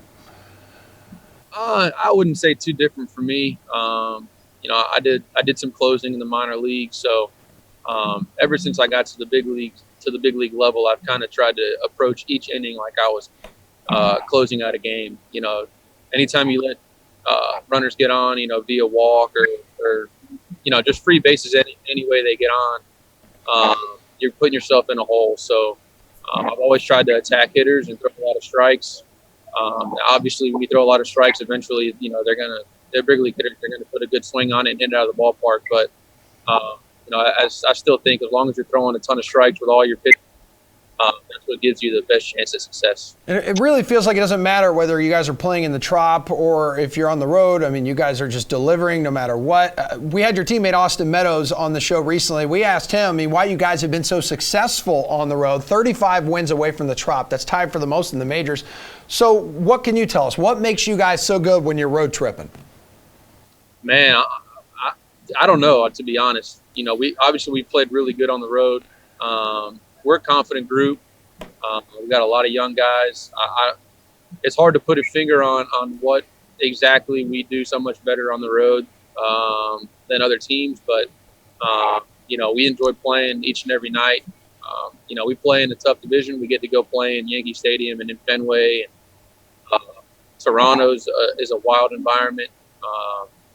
I wouldn't say too different for me. I did some closing in the minor league, so ever since I got to the big league level, I've kind of tried to approach each inning like I was closing out a game. Anytime you let runners get on, via walk or just free bases any way they get on, you're putting yourself in a hole. So I've always tried to attack hitters and throw a lot of strikes. Obviously, when you throw a lot of strikes, eventually, they're big league hitters. They're going to put a good swing on it and hit it out of the ballpark. But I still think as long as you're throwing a ton of strikes with all your pitches, that's what gives you the best chance at success. And it really feels like it doesn't matter whether you guys are playing in the Trop or if you're on the road. You guys are just delivering no matter what. We had your teammate Austin Meadows on the show recently. We asked him, why you guys have been so successful on the road, 35 wins away from the Trop. That's tied for the most in the majors. So what can you tell us? What makes you guys so good when you're road tripping? Man, I don't know, to be honest. We played really good on the road. We're a confident group. We've got a lot of young guys. It's hard to put a finger on what exactly we do so much better on the road than other teams, but we enjoy playing each and every night. We play in a tough division. We get to go play in Yankee Stadium and in Fenway. And Toronto is a wild environment.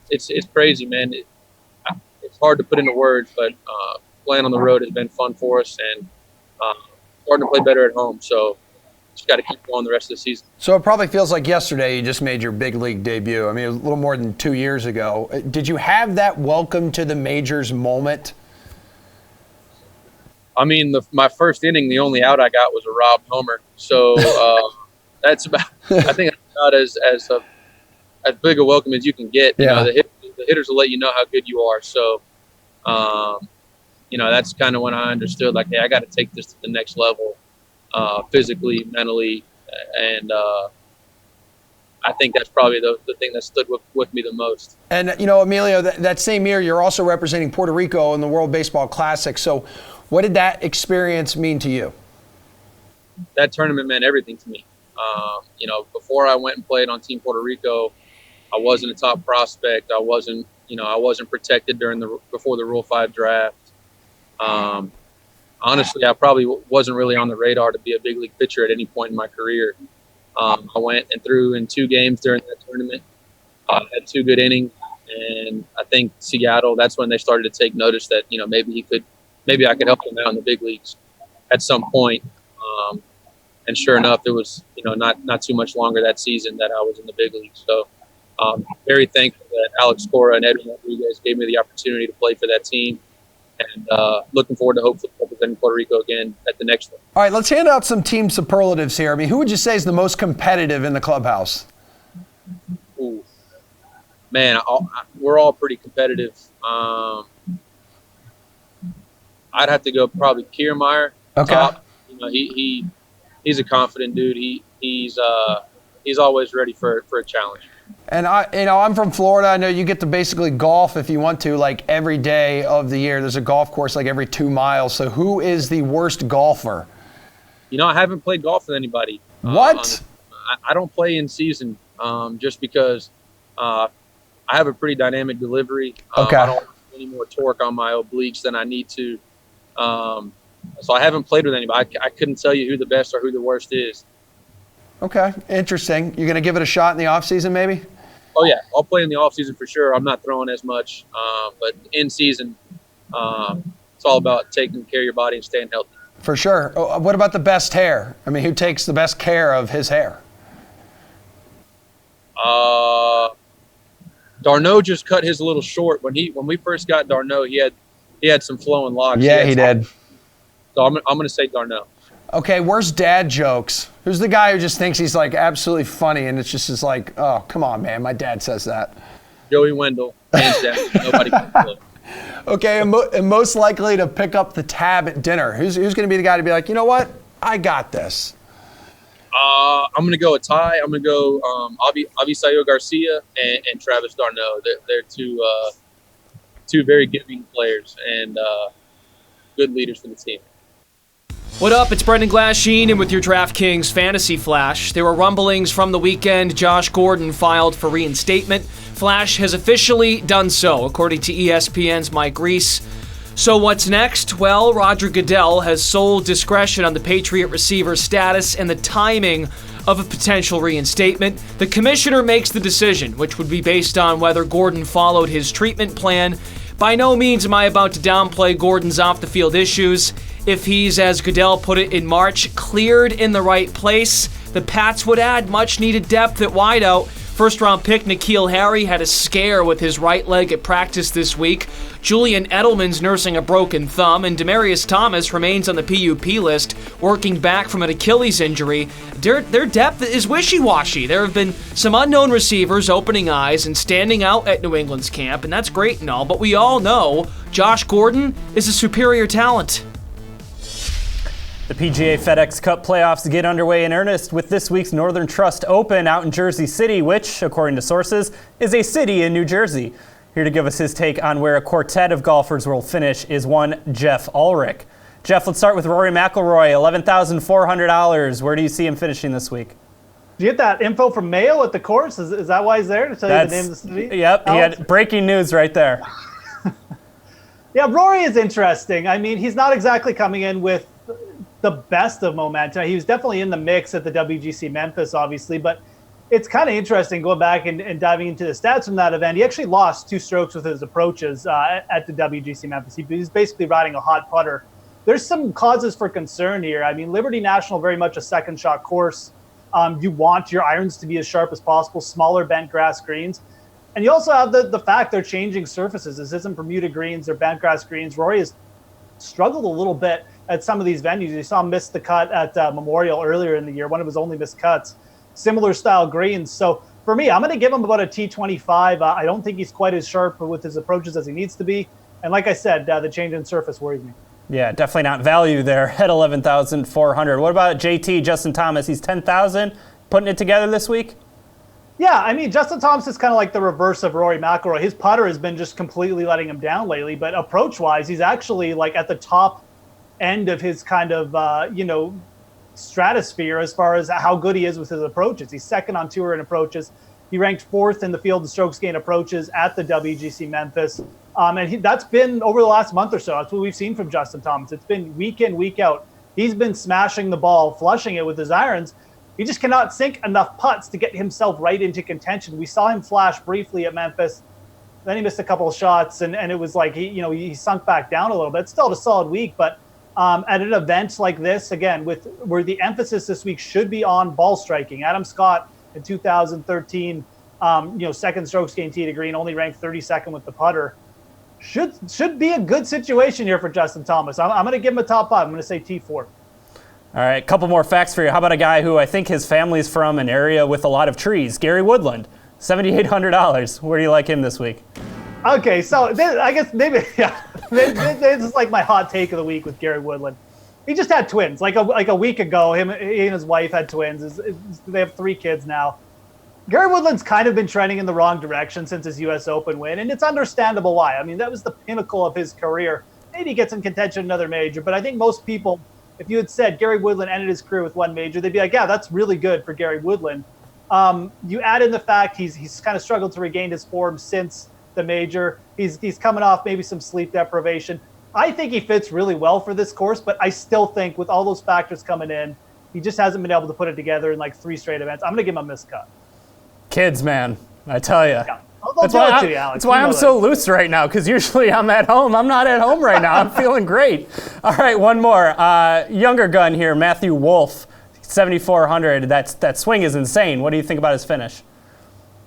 It's crazy, man. It's hard to put into words, but playing on the road has been fun for us, and starting to play better at home. So just got to keep going the rest of the season. So it probably feels like yesterday you just made your big league debut. I mean, a little more than 2 years ago. Did you have that welcome to the majors moment? I mean, my first inning, the only out I got was a robbed homer. So that's about. I think that's about as big a welcome as you can get. Yeah. You know, the hitters will let you know how good you are. So, you know, that's kind of when I understood, like, hey, I got to take this to the next level, physically, mentally, and I think that's probably the thing that stood with me the most. And, you know, Emilio, that same year, you're also representing Puerto Rico in the World Baseball Classic. So what did that experience mean to you? That tournament meant everything to me. You know, before I went and played on Team Puerto Rico, I wasn't a top prospect. I wasn't protected before the Rule 5 draft. Honestly, I probably wasn't really on the radar to be a big league pitcher at any point in my career. I went and threw in 2 games during that tournament. Had 2 good innings, and I think Seattle, that's when they started to take notice that, you know, maybe I could help him out in the big leagues at some point. And sure enough, it was, you know, not too much longer that season that I was in the big leagues. So very thankful that Alex Cora and Edwin Rodriguez gave me the opportunity to play for that team. And looking forward to hopefully representing Puerto Rico again at the next one. All right, let's hand out some team superlatives here. I mean, who would you say is the most competitive in the clubhouse? Ooh. Man, we're all pretty competitive. I'd have to go probably Kiermaier. Okay. Top. You know, he's a confident dude. He's always ready for a challenge. And I'm from Florida. I know you get to basically golf if you want to, like every day of the year. There's a golf course like every 2 miles. So who is the worst golfer? You know, I haven't played golf with anybody. What? I don't play in season just because I have a pretty dynamic delivery. Okay. I don't have any more torque on my obliques than I need to. So I haven't played with anybody. I couldn't tell you who the best or who the worst is. Okay, interesting. You're going to give it a shot in the offseason maybe? Oh, yeah. I'll play in the offseason for sure. I'm not throwing as much. But in season, it's all about taking care of your body and staying healthy. For sure. What about the best hair? I mean, who takes the best care of his hair? Darno just cut his a little short. When we first got Darno, he had some flowing locks. Yeah, he did. So I'm going to say Darno. Okay, worst dad jokes? Who's the guy who just thinks he's like absolutely funny and it's just like, oh, come on, man, my dad says that. Joey Wendell, hands down. Nobody can do it. Okay, and most likely to pick up the tab at dinner. Who's going to be the guy to be like, you know what? I got this. I'm going to go with Ty. I'm going to go Avisayo Garcia and Travis Darno. They're two very giving players and good leaders for the team. What up? It's Brendan Glasheen, and with your DraftKings Fantasy Flash. There were rumblings from the weekend. Josh Gordon filed for reinstatement. Flash has officially done so, according to ESPN's Mike Reese. So what's next? Well, Roger Goodell has sole discretion on the Patriot receiver status and the timing of a potential reinstatement. The commissioner makes the decision, which would be based on whether Gordon followed his treatment plan. By no means am I about to downplay Gordon's off-the-field issues. If he's, as Goodell put it in March, cleared in the right place, the Pats would add much-needed depth at wideout. First-round pick N'Keal Harry had a scare with his right leg at practice this week. Julian Edelman's nursing a broken thumb, and Demaryius Thomas remains on the PUP list, working back from an Achilles injury. Their depth is wishy-washy. There have been some unknown receivers opening eyes and standing out at New England's camp, and that's great and all, but we all know Josh Gordon is a superior talent. The PGA FedEx Cup playoffs get underway in earnest with this week's Northern Trust Open out in Jersey City, which, according to sources, is a city in New Jersey. Here to give us his take on where a quartet of golfers will finish is one Jeff Ulrich. Jeff, let's start with Rory McIlroy, $11,400. Where do you see him finishing this week? Did you get that info from Mayo at the course? Is that why he's there, to tell you the name of the city? Yep, he had breaking news right there. Yeah, Rory is interesting. I mean, he's not exactly coming in with the best of momentum. He was definitely in the mix at the WGC Memphis, obviously, but it's kind of interesting going back and diving into the stats from that event. He actually lost 2 strokes with his approaches at the WGC Memphis. He's basically riding a hot putter. There's some causes for concern here. I mean, Liberty National, very much a second shot course. You want your irons to be as sharp as possible, smaller bent grass greens. And you also have the fact they're changing surfaces. This isn't Bermuda greens or bent grass greens. Rory has struggled a little bit at some of these venues. You saw him miss the cut at Memorial earlier in the year, one of his only missed cuts. Similar style greens. So for me, I'm going to give him about a T25. I don't think he's quite as sharp with his approaches as he needs to be. And like I said, the change in surface worries me. Yeah, definitely not value there at 11,400. What about JT, Justin Thomas? He's 10,000, putting it together this week? Yeah, I mean, Justin Thomas is kind of like the reverse of Rory McIlroy. His putter has been just completely letting him down lately, but approach-wise, he's actually like at the top end of his kind of, stratosphere as far as how good he is with his approaches. He's second on tour in approaches. He ranked 4th in the field in strokes gained approaches at the WGC Memphis. And that's been over the last month or so. That's what we've seen from Justin Thomas. It's been week in, week out. He's been smashing the ball, flushing it with his irons. He just cannot sink enough putts to get himself right into contention. We saw him flash briefly at Memphis. Then he missed a couple of shots, and it was like he sunk back down a little bit. Still a solid week, but at an event like this, again, where the emphasis this week should be on ball striking. Adam Scott in 2013, second strokes gained tee to green, only ranked 32nd with the putter. Should be a good situation here for Justin Thomas. I'm going to give him a top 5. I'm going to say T4. All right, a couple more facts for you. How about a guy who I think his family's from an area with a lot of trees, Gary Woodland, $7,800. Where do you like him this week? Okay, so I guess maybe this is like my hot take of the week with Gary Woodland. He just had twins. Like a week ago, he and his wife had twins. They have 3 kids now. Gary Woodland's kind of been trending in the wrong direction since his U.S. Open win, and it's understandable why. I mean, that was the pinnacle of his career. Maybe he gets in contention in another major, but I think most people, if you had said Gary Woodland ended his career with 1 major, they'd be like, yeah, that's really good for Gary Woodland. You add in the fact he's kind of struggled to regain his form since the major. He's coming off maybe some sleep deprivation. I think he fits really well for this course, but I still think with all those factors coming in, he just hasn't been able to put it together in like 3 straight events. I'm going to give him a miscut. Kids, man, I tell you. Yeah. That's why I'm so loose right now, because usually I'm at home. I'm not at home right now. I'm feeling great. All right, one more. Younger gun here, Matthew Wolff, 7,400. That swing is insane. What do you think about his finish?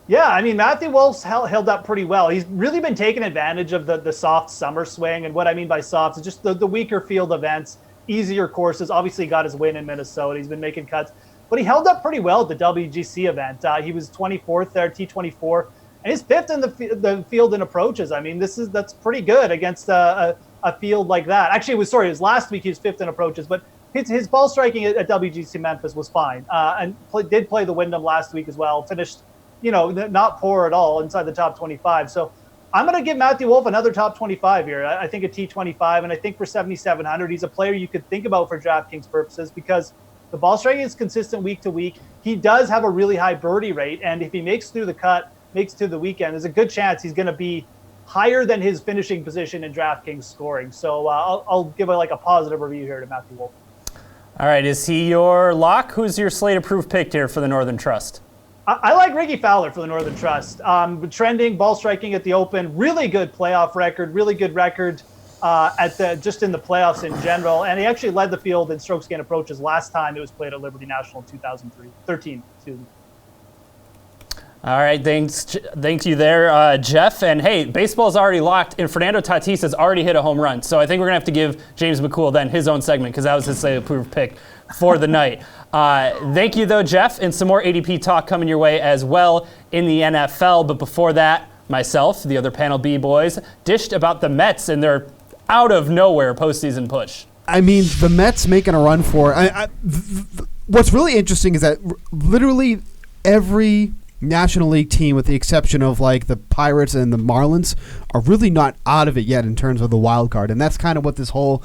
Yeah, I mean, Matthew Wolff's held up pretty well. He's really been taking advantage of the soft summer swing. And what I mean by soft is just the weaker field events, easier courses. Obviously, he got his win in Minnesota. He's been making cuts. But he held up pretty well at the WGC event. He was 24th there, T24. And he's 5th in the field in approaches. I mean, that's pretty good against a field like that. Actually, it was last week he was 5th in approaches. But his ball striking at WGC Memphis was fine. And did play the Wyndham last week as well. Finished not poor at all inside the top 25. So I'm going to give Matthew Wolff another top 25 here. I think a T25, and I think for 7,700, he's a player you could think about for DraftKings purposes because the ball striking is consistent week to week. He does have a really high birdie rate, and if he makes through the cut, makes to the weekend, there's a good chance he's going to be higher than his finishing position in DraftKings scoring. So I'll give a positive review here to Matthew Wolff. All right, is he your lock? Who's your slate-approved pick here for the Northern Trust? I like Ricky Fowler for the Northern Trust. Trending, ball striking at the Open, really good playoff record, really good record just in the playoffs in general. And he actually led the field in strokes gained approaches last time it was played at Liberty National in 2013. All right, thank you there, Jeff. And hey, baseball's already locked, and Fernando Tatis has already hit a home run. So I think we're going to have to give James McCool then his own segment because that was his slate-approved pick for the night. Thank you, though, Jeff, and some more ADP talk coming your way as well in the NFL. But before that, myself, the other Panel B boys, dished about the Mets and their out-of-nowhere postseason push. I mean, the Mets making a run for what's really interesting is that literally every National League team, with the exception of like the Pirates and the Marlins, are really not out of it yet in terms of the wild card. And that's kind of what this whole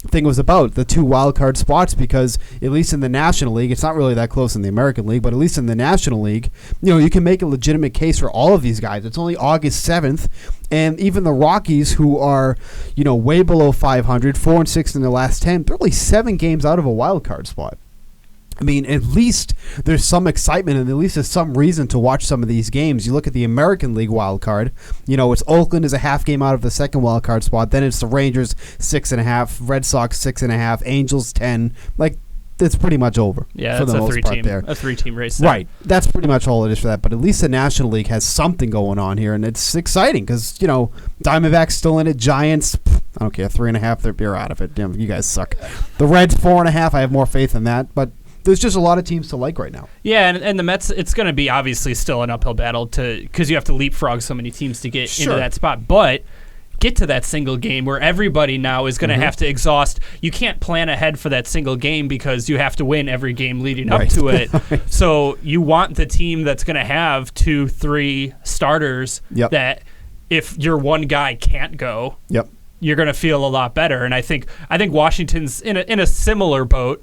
thing was about, the 2 wild card spots, because at least in the National League, it's not really that close in the American League, but at least in the National League, you can make a legitimate case for all of these guys. It's only August 7th, and even the Rockies, who are, way below 500, 4-6 in their last 10, they're only 7 games out of a wild card spot. I mean, at least there's some excitement and at least there's some reason to watch some of these games. You look at the American League wild card. It's Oakland is a half game out of the second wild card spot. Then it's the Rangers 6.5, Red Sox 6.5, Angels 10. Like, it's pretty much over. Yeah, for that's the most part there. a three-team race. There. Right. That's pretty much all it is for that. But at least the National League has something going on here, and it's exciting because, Diamondbacks still in it. Giants, I don't care, 3.5, they're out of it. Damn, you guys suck. The Reds, 4.5, I have more faith in that. But there's just a lot of teams to like right now. Yeah, and the Mets, it's going to be obviously still an uphill battle because you have to leapfrog so many teams to get into that spot. But get to that single game where everybody now is going to have to exhaust. You can't plan ahead for that single game because you have to win every game leading up to it. So you want the team that's going to have 2-3 starters that if your one guy can't go, you're going to feel a lot better. And I think Washington's in a similar boat.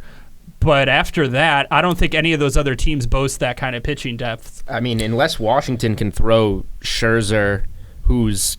But after that, I don't think any of those other teams boast that kind of pitching depth. I mean, unless Washington can throw Scherzer, whose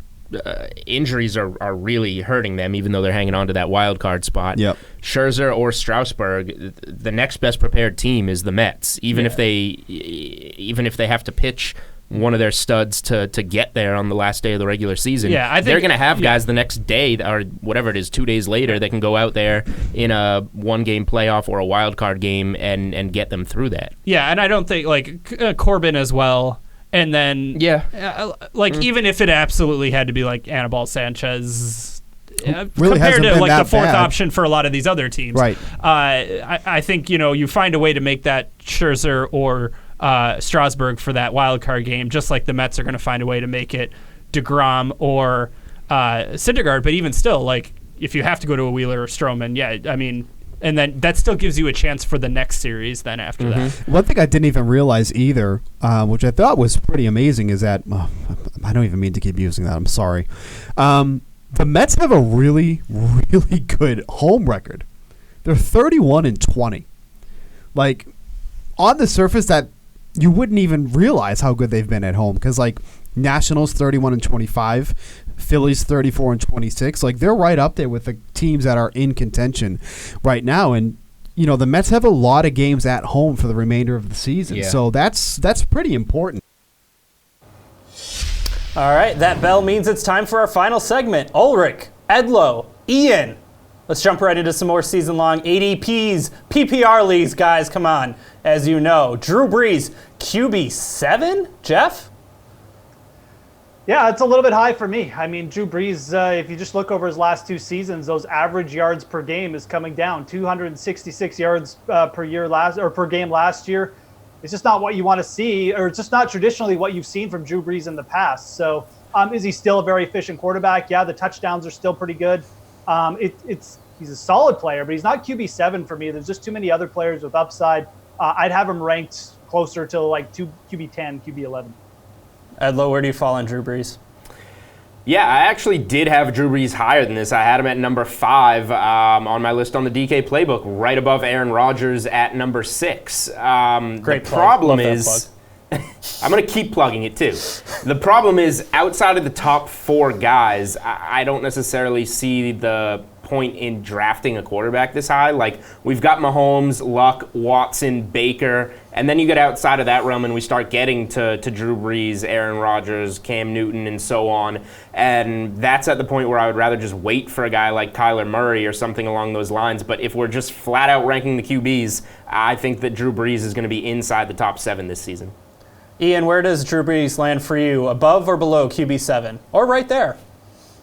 injuries are really hurting them, even though they're hanging on to that wild card spot. Scherzer or Strasburg, the next best prepared team is the Mets. Even if they have to pitch one of their studs to get there on the last day of the regular season. I think they're going to have guys the next day or whatever it is, 2 days later, that can go out there in a one-game playoff or a wild card game and get them through that. Yeah, and I don't think Corbin as well. And then, even if it absolutely had to be like Anibal Sanchez, really compared to like the fourth bad. option for a lot of these other teams, right? I think you find a way to make that Scherzer or Strasburg for that wild card game, just like the Mets are going to find a way to make it DeGrom or Syndergaard. But even still, like if you have to go to a Wheeler or Stroman, I mean. And then that still gives you a chance for the next series then after that. One thing I didn't even realize either, which I thought was pretty amazing, is that I don't even mean to keep using that. I'm sorry. The Mets have a really, really good home record. They're 31-20. Like, on the surface, that you wouldn't even realize how good they've been at home because, like, Nationals 31-25. Phillies 34-26. Like, they're right up there with the teams that are in contention right now. And the Mets have a lot of games at home for the remainder of the season. So that's pretty important. All right, that bell means it's time for our final segment. Ulrich, Edlow, Ian. Let's jump right into some more season-long ADPs, PPR leagues, guys. Come on. As you know, Drew Brees, QB7? Jeff? Yeah, it's a little bit high for me. I mean, Drew Brees, if you just look over his last 2 seasons, those average yards per game is coming down. 266 yards per game last year. It's just not what you want to see, or it's just not traditionally what you've seen from Drew Brees in the past. So is he still a very efficient quarterback? Yeah, the touchdowns are still pretty good. He's a solid player, but he's not QB7 for me. There's just too many other players with upside. I'd have him ranked closer to like QB10, QB11. Edlow, where do you fall on Drew Brees? Yeah, I actually did have Drew Brees higher than this. I had him at number 5 on my list on the DK playbook, right above Aaron Rodgers at number 6. Great the plug. problem Love that is, I'm going to keep plugging it too. The problem is, outside of the top 4 guys, I don't necessarily see the point in drafting a quarterback this high. Like, we've got Mahomes, Luck, Watson, Baker, and then you get outside of that realm and we start getting to Drew Brees, Aaron Rodgers, Cam Newton, and so on. And that's at the point where I would rather just wait for a guy like Kyler Murray or something along those lines. But if we're just flat out ranking the QBs, I think that Drew Brees is going to be inside the top 7 this season. Ian, where does Drew Brees land for you? Above or below QB7? Or right there?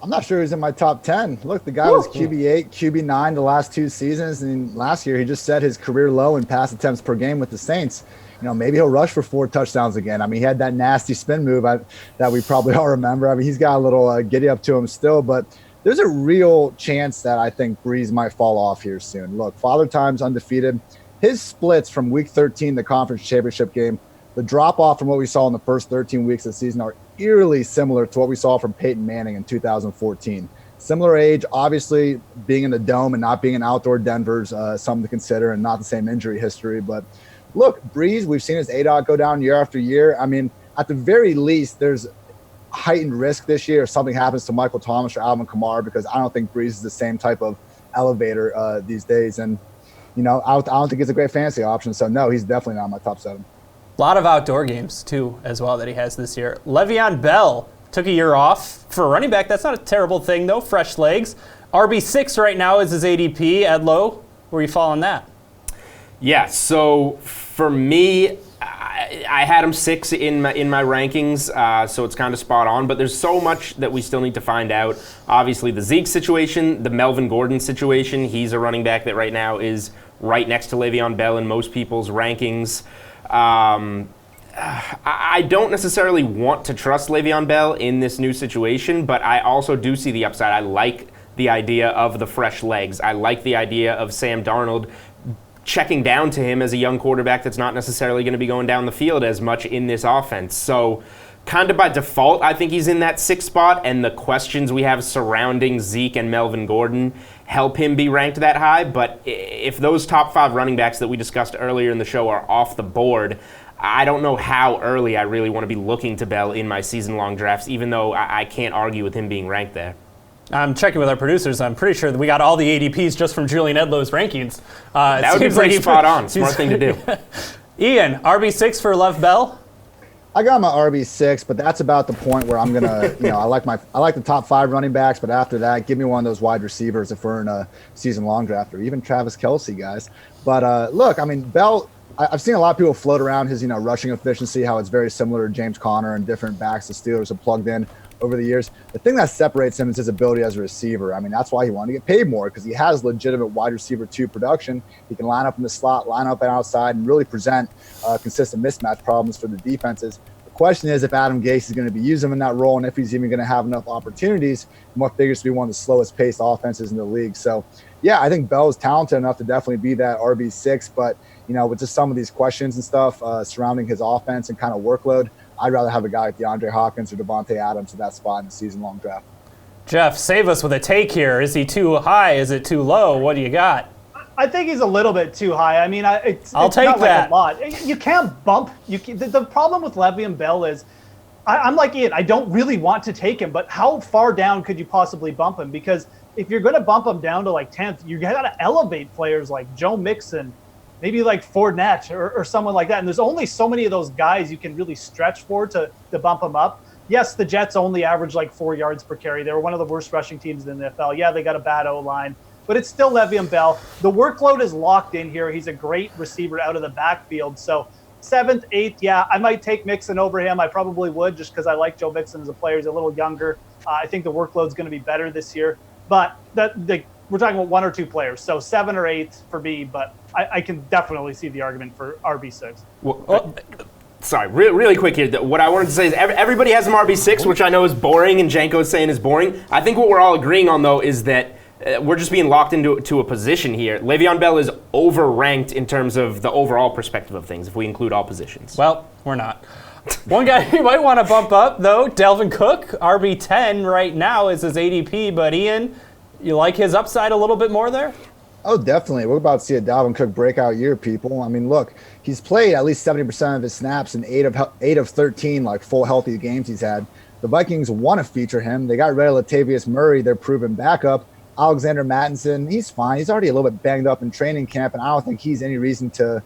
I'm not sure he's in my top 10. Look, the guy was QB8, QB9 the last 2 seasons, and last year he just set his career low in pass attempts per game with the Saints. Maybe he'll rush for 4 touchdowns again. I mean, he had that nasty spin move that we probably all remember. I mean, he's got a little giddy up to him still, but there's a real chance that I think Brees might fall off here soon. Look, Father Time's undefeated. His splits from week 13, the conference championship game, the drop-off from what we saw in the first 13 weeks of the season are eerily similar to what we saw from Peyton Manning in 2014. Similar age, obviously being in the dome and not being in outdoor Denver's something to consider, and not the same injury history. But look, Brees, we've seen his ADOT go down year after year. I mean, at the very least, there's heightened risk this year if something happens to Michael Thomas or Alvin Kamara, because I don't think Brees is the same type of elevator these days. And I don't think he's a great fantasy option. So no, he's definitely not in my top 7. A lot of outdoor games, too, as well, that he has this year. Le'Veon Bell took a year off for a running back. That's not a terrible thing, though. Fresh legs. RB6 right now is his ADP. Edlow, where you fall on that? Yeah, so for me, I had him 6 in my rankings, so it's kind of spot on. But there's so much that we still need to find out. Obviously, the Zeke situation, the Melvin Gordon situation. He's a running back that right now is right next to Le'Veon Bell in most people's rankings. I don't necessarily want to trust Le'Veon Bell in this new situation, but I also do see the upside. I like the idea of the fresh legs. I like the idea of Sam Darnold checking down to him as a young quarterback that's not necessarily going to be going down the field as much in this offense. So kind of by default, I think he's in that 6th spot, and the questions we have surrounding Zeke and Melvin Gordon help him be ranked that high. But if those top 5 running backs that we discussed earlier in the show are off the board, I don't know how early I really want to be looking to Bell in my season-long drafts, even though I can't argue with him being ranked there. I'm checking with our producers. I'm pretty sure that we got all the ADPs just from Julian Edlow's rankings. That would be pretty spot on. Smart thing to do. Ian, RB6 for Lev Bell? I got my RB6, but that's about the point where I'm gonna, I like the top 5 running backs, but after that, give me one of those wide receivers if we're in a season-long draft, or even Travis Kelce, guys. But look, I mean, Bell, I've seen a lot of people float around his, rushing efficiency, how it's very similar to James Conner and different backs the Steelers have plugged in over the years. The thing that separates him is his ability as a receiver. I mean, that's why he wanted to get paid more, because he has legitimate wide receiver 2 production. He can line up in the slot, line up and outside, and really present consistent mismatch problems for the defenses. The question is if Adam Gase is going to be using him in that role, and if he's even going to have enough opportunities in what figures to be one of the slowest paced offenses in the league. So, yeah, I think Bell is talented enough to definitely be that RB6, but with just some of these questions and stuff surrounding his offense and kind of workload, I'd rather have a guy like DeAndre Hopkins or Devontae Adams at that spot in the season-long draft. Jeff, save us with a take here. Is he too high? Is it too low? What do you got? I think he's a little bit too high. I mean, I'll take not that. Like a lot. You can't bump. The problem with Le'Veon Bell is, I'm like Ian. I don't really want to take him, but how far down could you possibly bump him? Because if you're going to bump him down to like 10th, you got to elevate players like Joe Mixon, maybe like Fournette or someone like that. And there's only so many of those guys you can really stretch for to bump them up. Yes, the Jets only average like 4 yards per carry. They were one of the worst rushing teams in the NFL. Yeah, they got a bad O-line, but it's still Le'Veon Bell. The workload is locked in here. He's a great receiver out of the backfield. So 7th, 8th, yeah, I might take Mixon over him. I probably would, just because I like Joe Mixon as a player. He's a little younger. I think the workload's going to be better this year. But we're talking about 1 or 2 players. So 7 or 8 for me, but I can definitely see the argument for RB6. Sorry, really quick here. What I wanted to say is everybody has him RB6, which I know is boring, and Janko's saying is boring. I think what we're all agreeing on, though, is that we're just being locked into a position here. Le'Veon Bell is overranked in terms of the overall perspective of things, if we include all positions. Well, we're not. One guy you might want to bump up, though, Dalvin Cook, RB10 right now is his ADP, but Ian, you like his upside a little bit more there? Oh, definitely. We're about to see a Dalvin Cook breakout year, people. I mean, look, he's played at least 70% of his snaps in 8 of 13, like, full healthy games he's had. The Vikings want to feature him. They got rid of Latavius Murray, their proven backup. Alexander Mattinson, he's fine. He's already a little bit banged up in training camp, and I don't think he's any reason to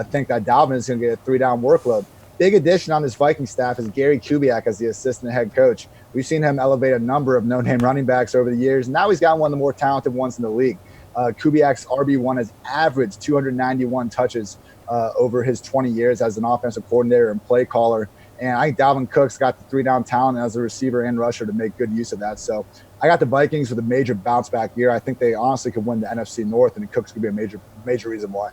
think that Dalvin is going to get a 3-down workload. Big addition on this Viking staff is Gary Kubiak as the assistant head coach. We've seen him elevate a number of no-name running backs over the years. Now he's got one of the more talented ones in the league. Kubiak's RB1 has averaged 291 touches over his 20 years as an offensive coordinator and play caller. And I think Dalvin Cook's got the 3-down talent as a receiver and rusher to make good use of that. So I got the Vikings with a major bounce-back year. I think they honestly could win the NFC North, and Cook's could be a major reason why.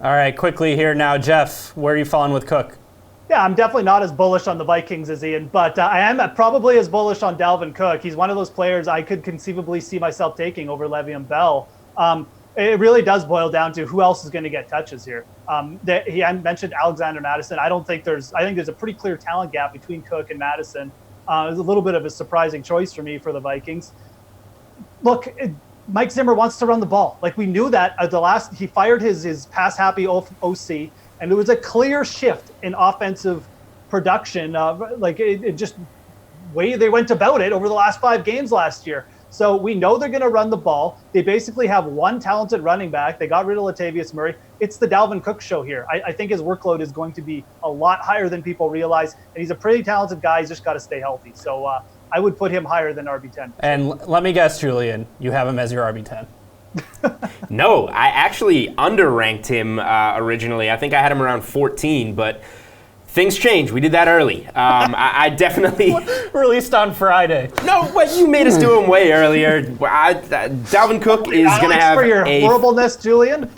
All right, quickly here now, Jeff, where are you falling with Cook? Yeah, I'm definitely not as bullish on the Vikings as Ian, but I am probably as bullish on Dalvin Cook. He's one of those players I could conceivably see myself taking over Le'Veon Bell. It really does boil down to who else is going to get touches here. He mentioned Alexander Mattison. I think there's a pretty clear talent gap between Cook and Mattison. It's a little bit of a surprising choice for me for the Vikings. Look, Mike Zimmer wants to run the ball. Like, we knew that at he fired his pass happy OC, and it was a clear shift in offensive production. It just way they went about it over the last 5 games last year. So we know they're going to run the ball. They basically have one talented running back. They got rid of Latavius Murray. It's the Dalvin Cook show here. I think his workload is going to be a lot higher than people realize. And he's a pretty talented guy. He's just got to stay healthy. So I would put him higher than RB10. And let me guess, Julian, you have him as your RB10. No, I actually underranked him originally. I think I had him around 14, but things change. We did that early. I definitely released on Friday. No, but you made us do him way earlier. Dalvin Cook is going to have for your horribleness, Julian.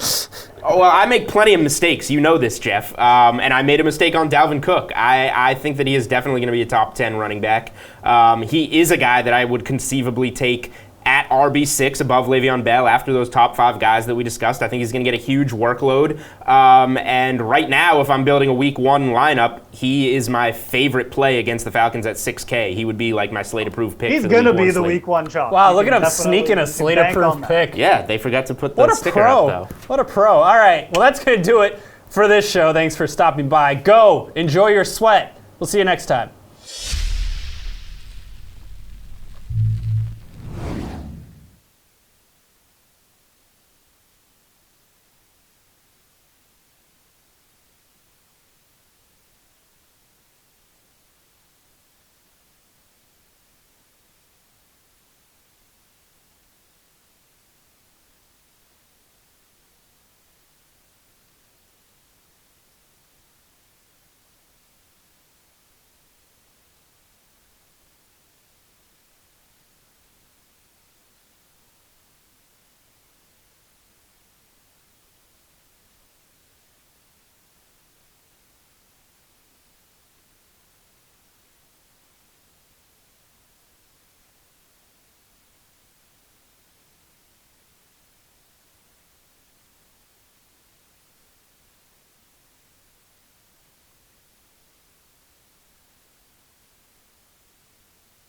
Oh, well, I make plenty of mistakes. You know this, Jeff. And I made a mistake on Dalvin Cook. I think that he is definitely going to be a top 10 running back. He is a guy that I would conceivably take at RB6 above Le'Veon Bell after those top 5 guys that we discussed. I think he's going to get a huge workload. And right now, if I'm building a week 1 lineup, he is my favorite play against the Falcons at 6K. He would be like my slate-approved pick. He's going to be the week 1 chop. Wow, look at him sneaking a slate-approved pick. Yeah, they forgot to put the sticker up, though. What a pro. All right, well, that's going to do it for this show. Thanks for stopping by. Go, enjoy your sweat. We'll see you next time.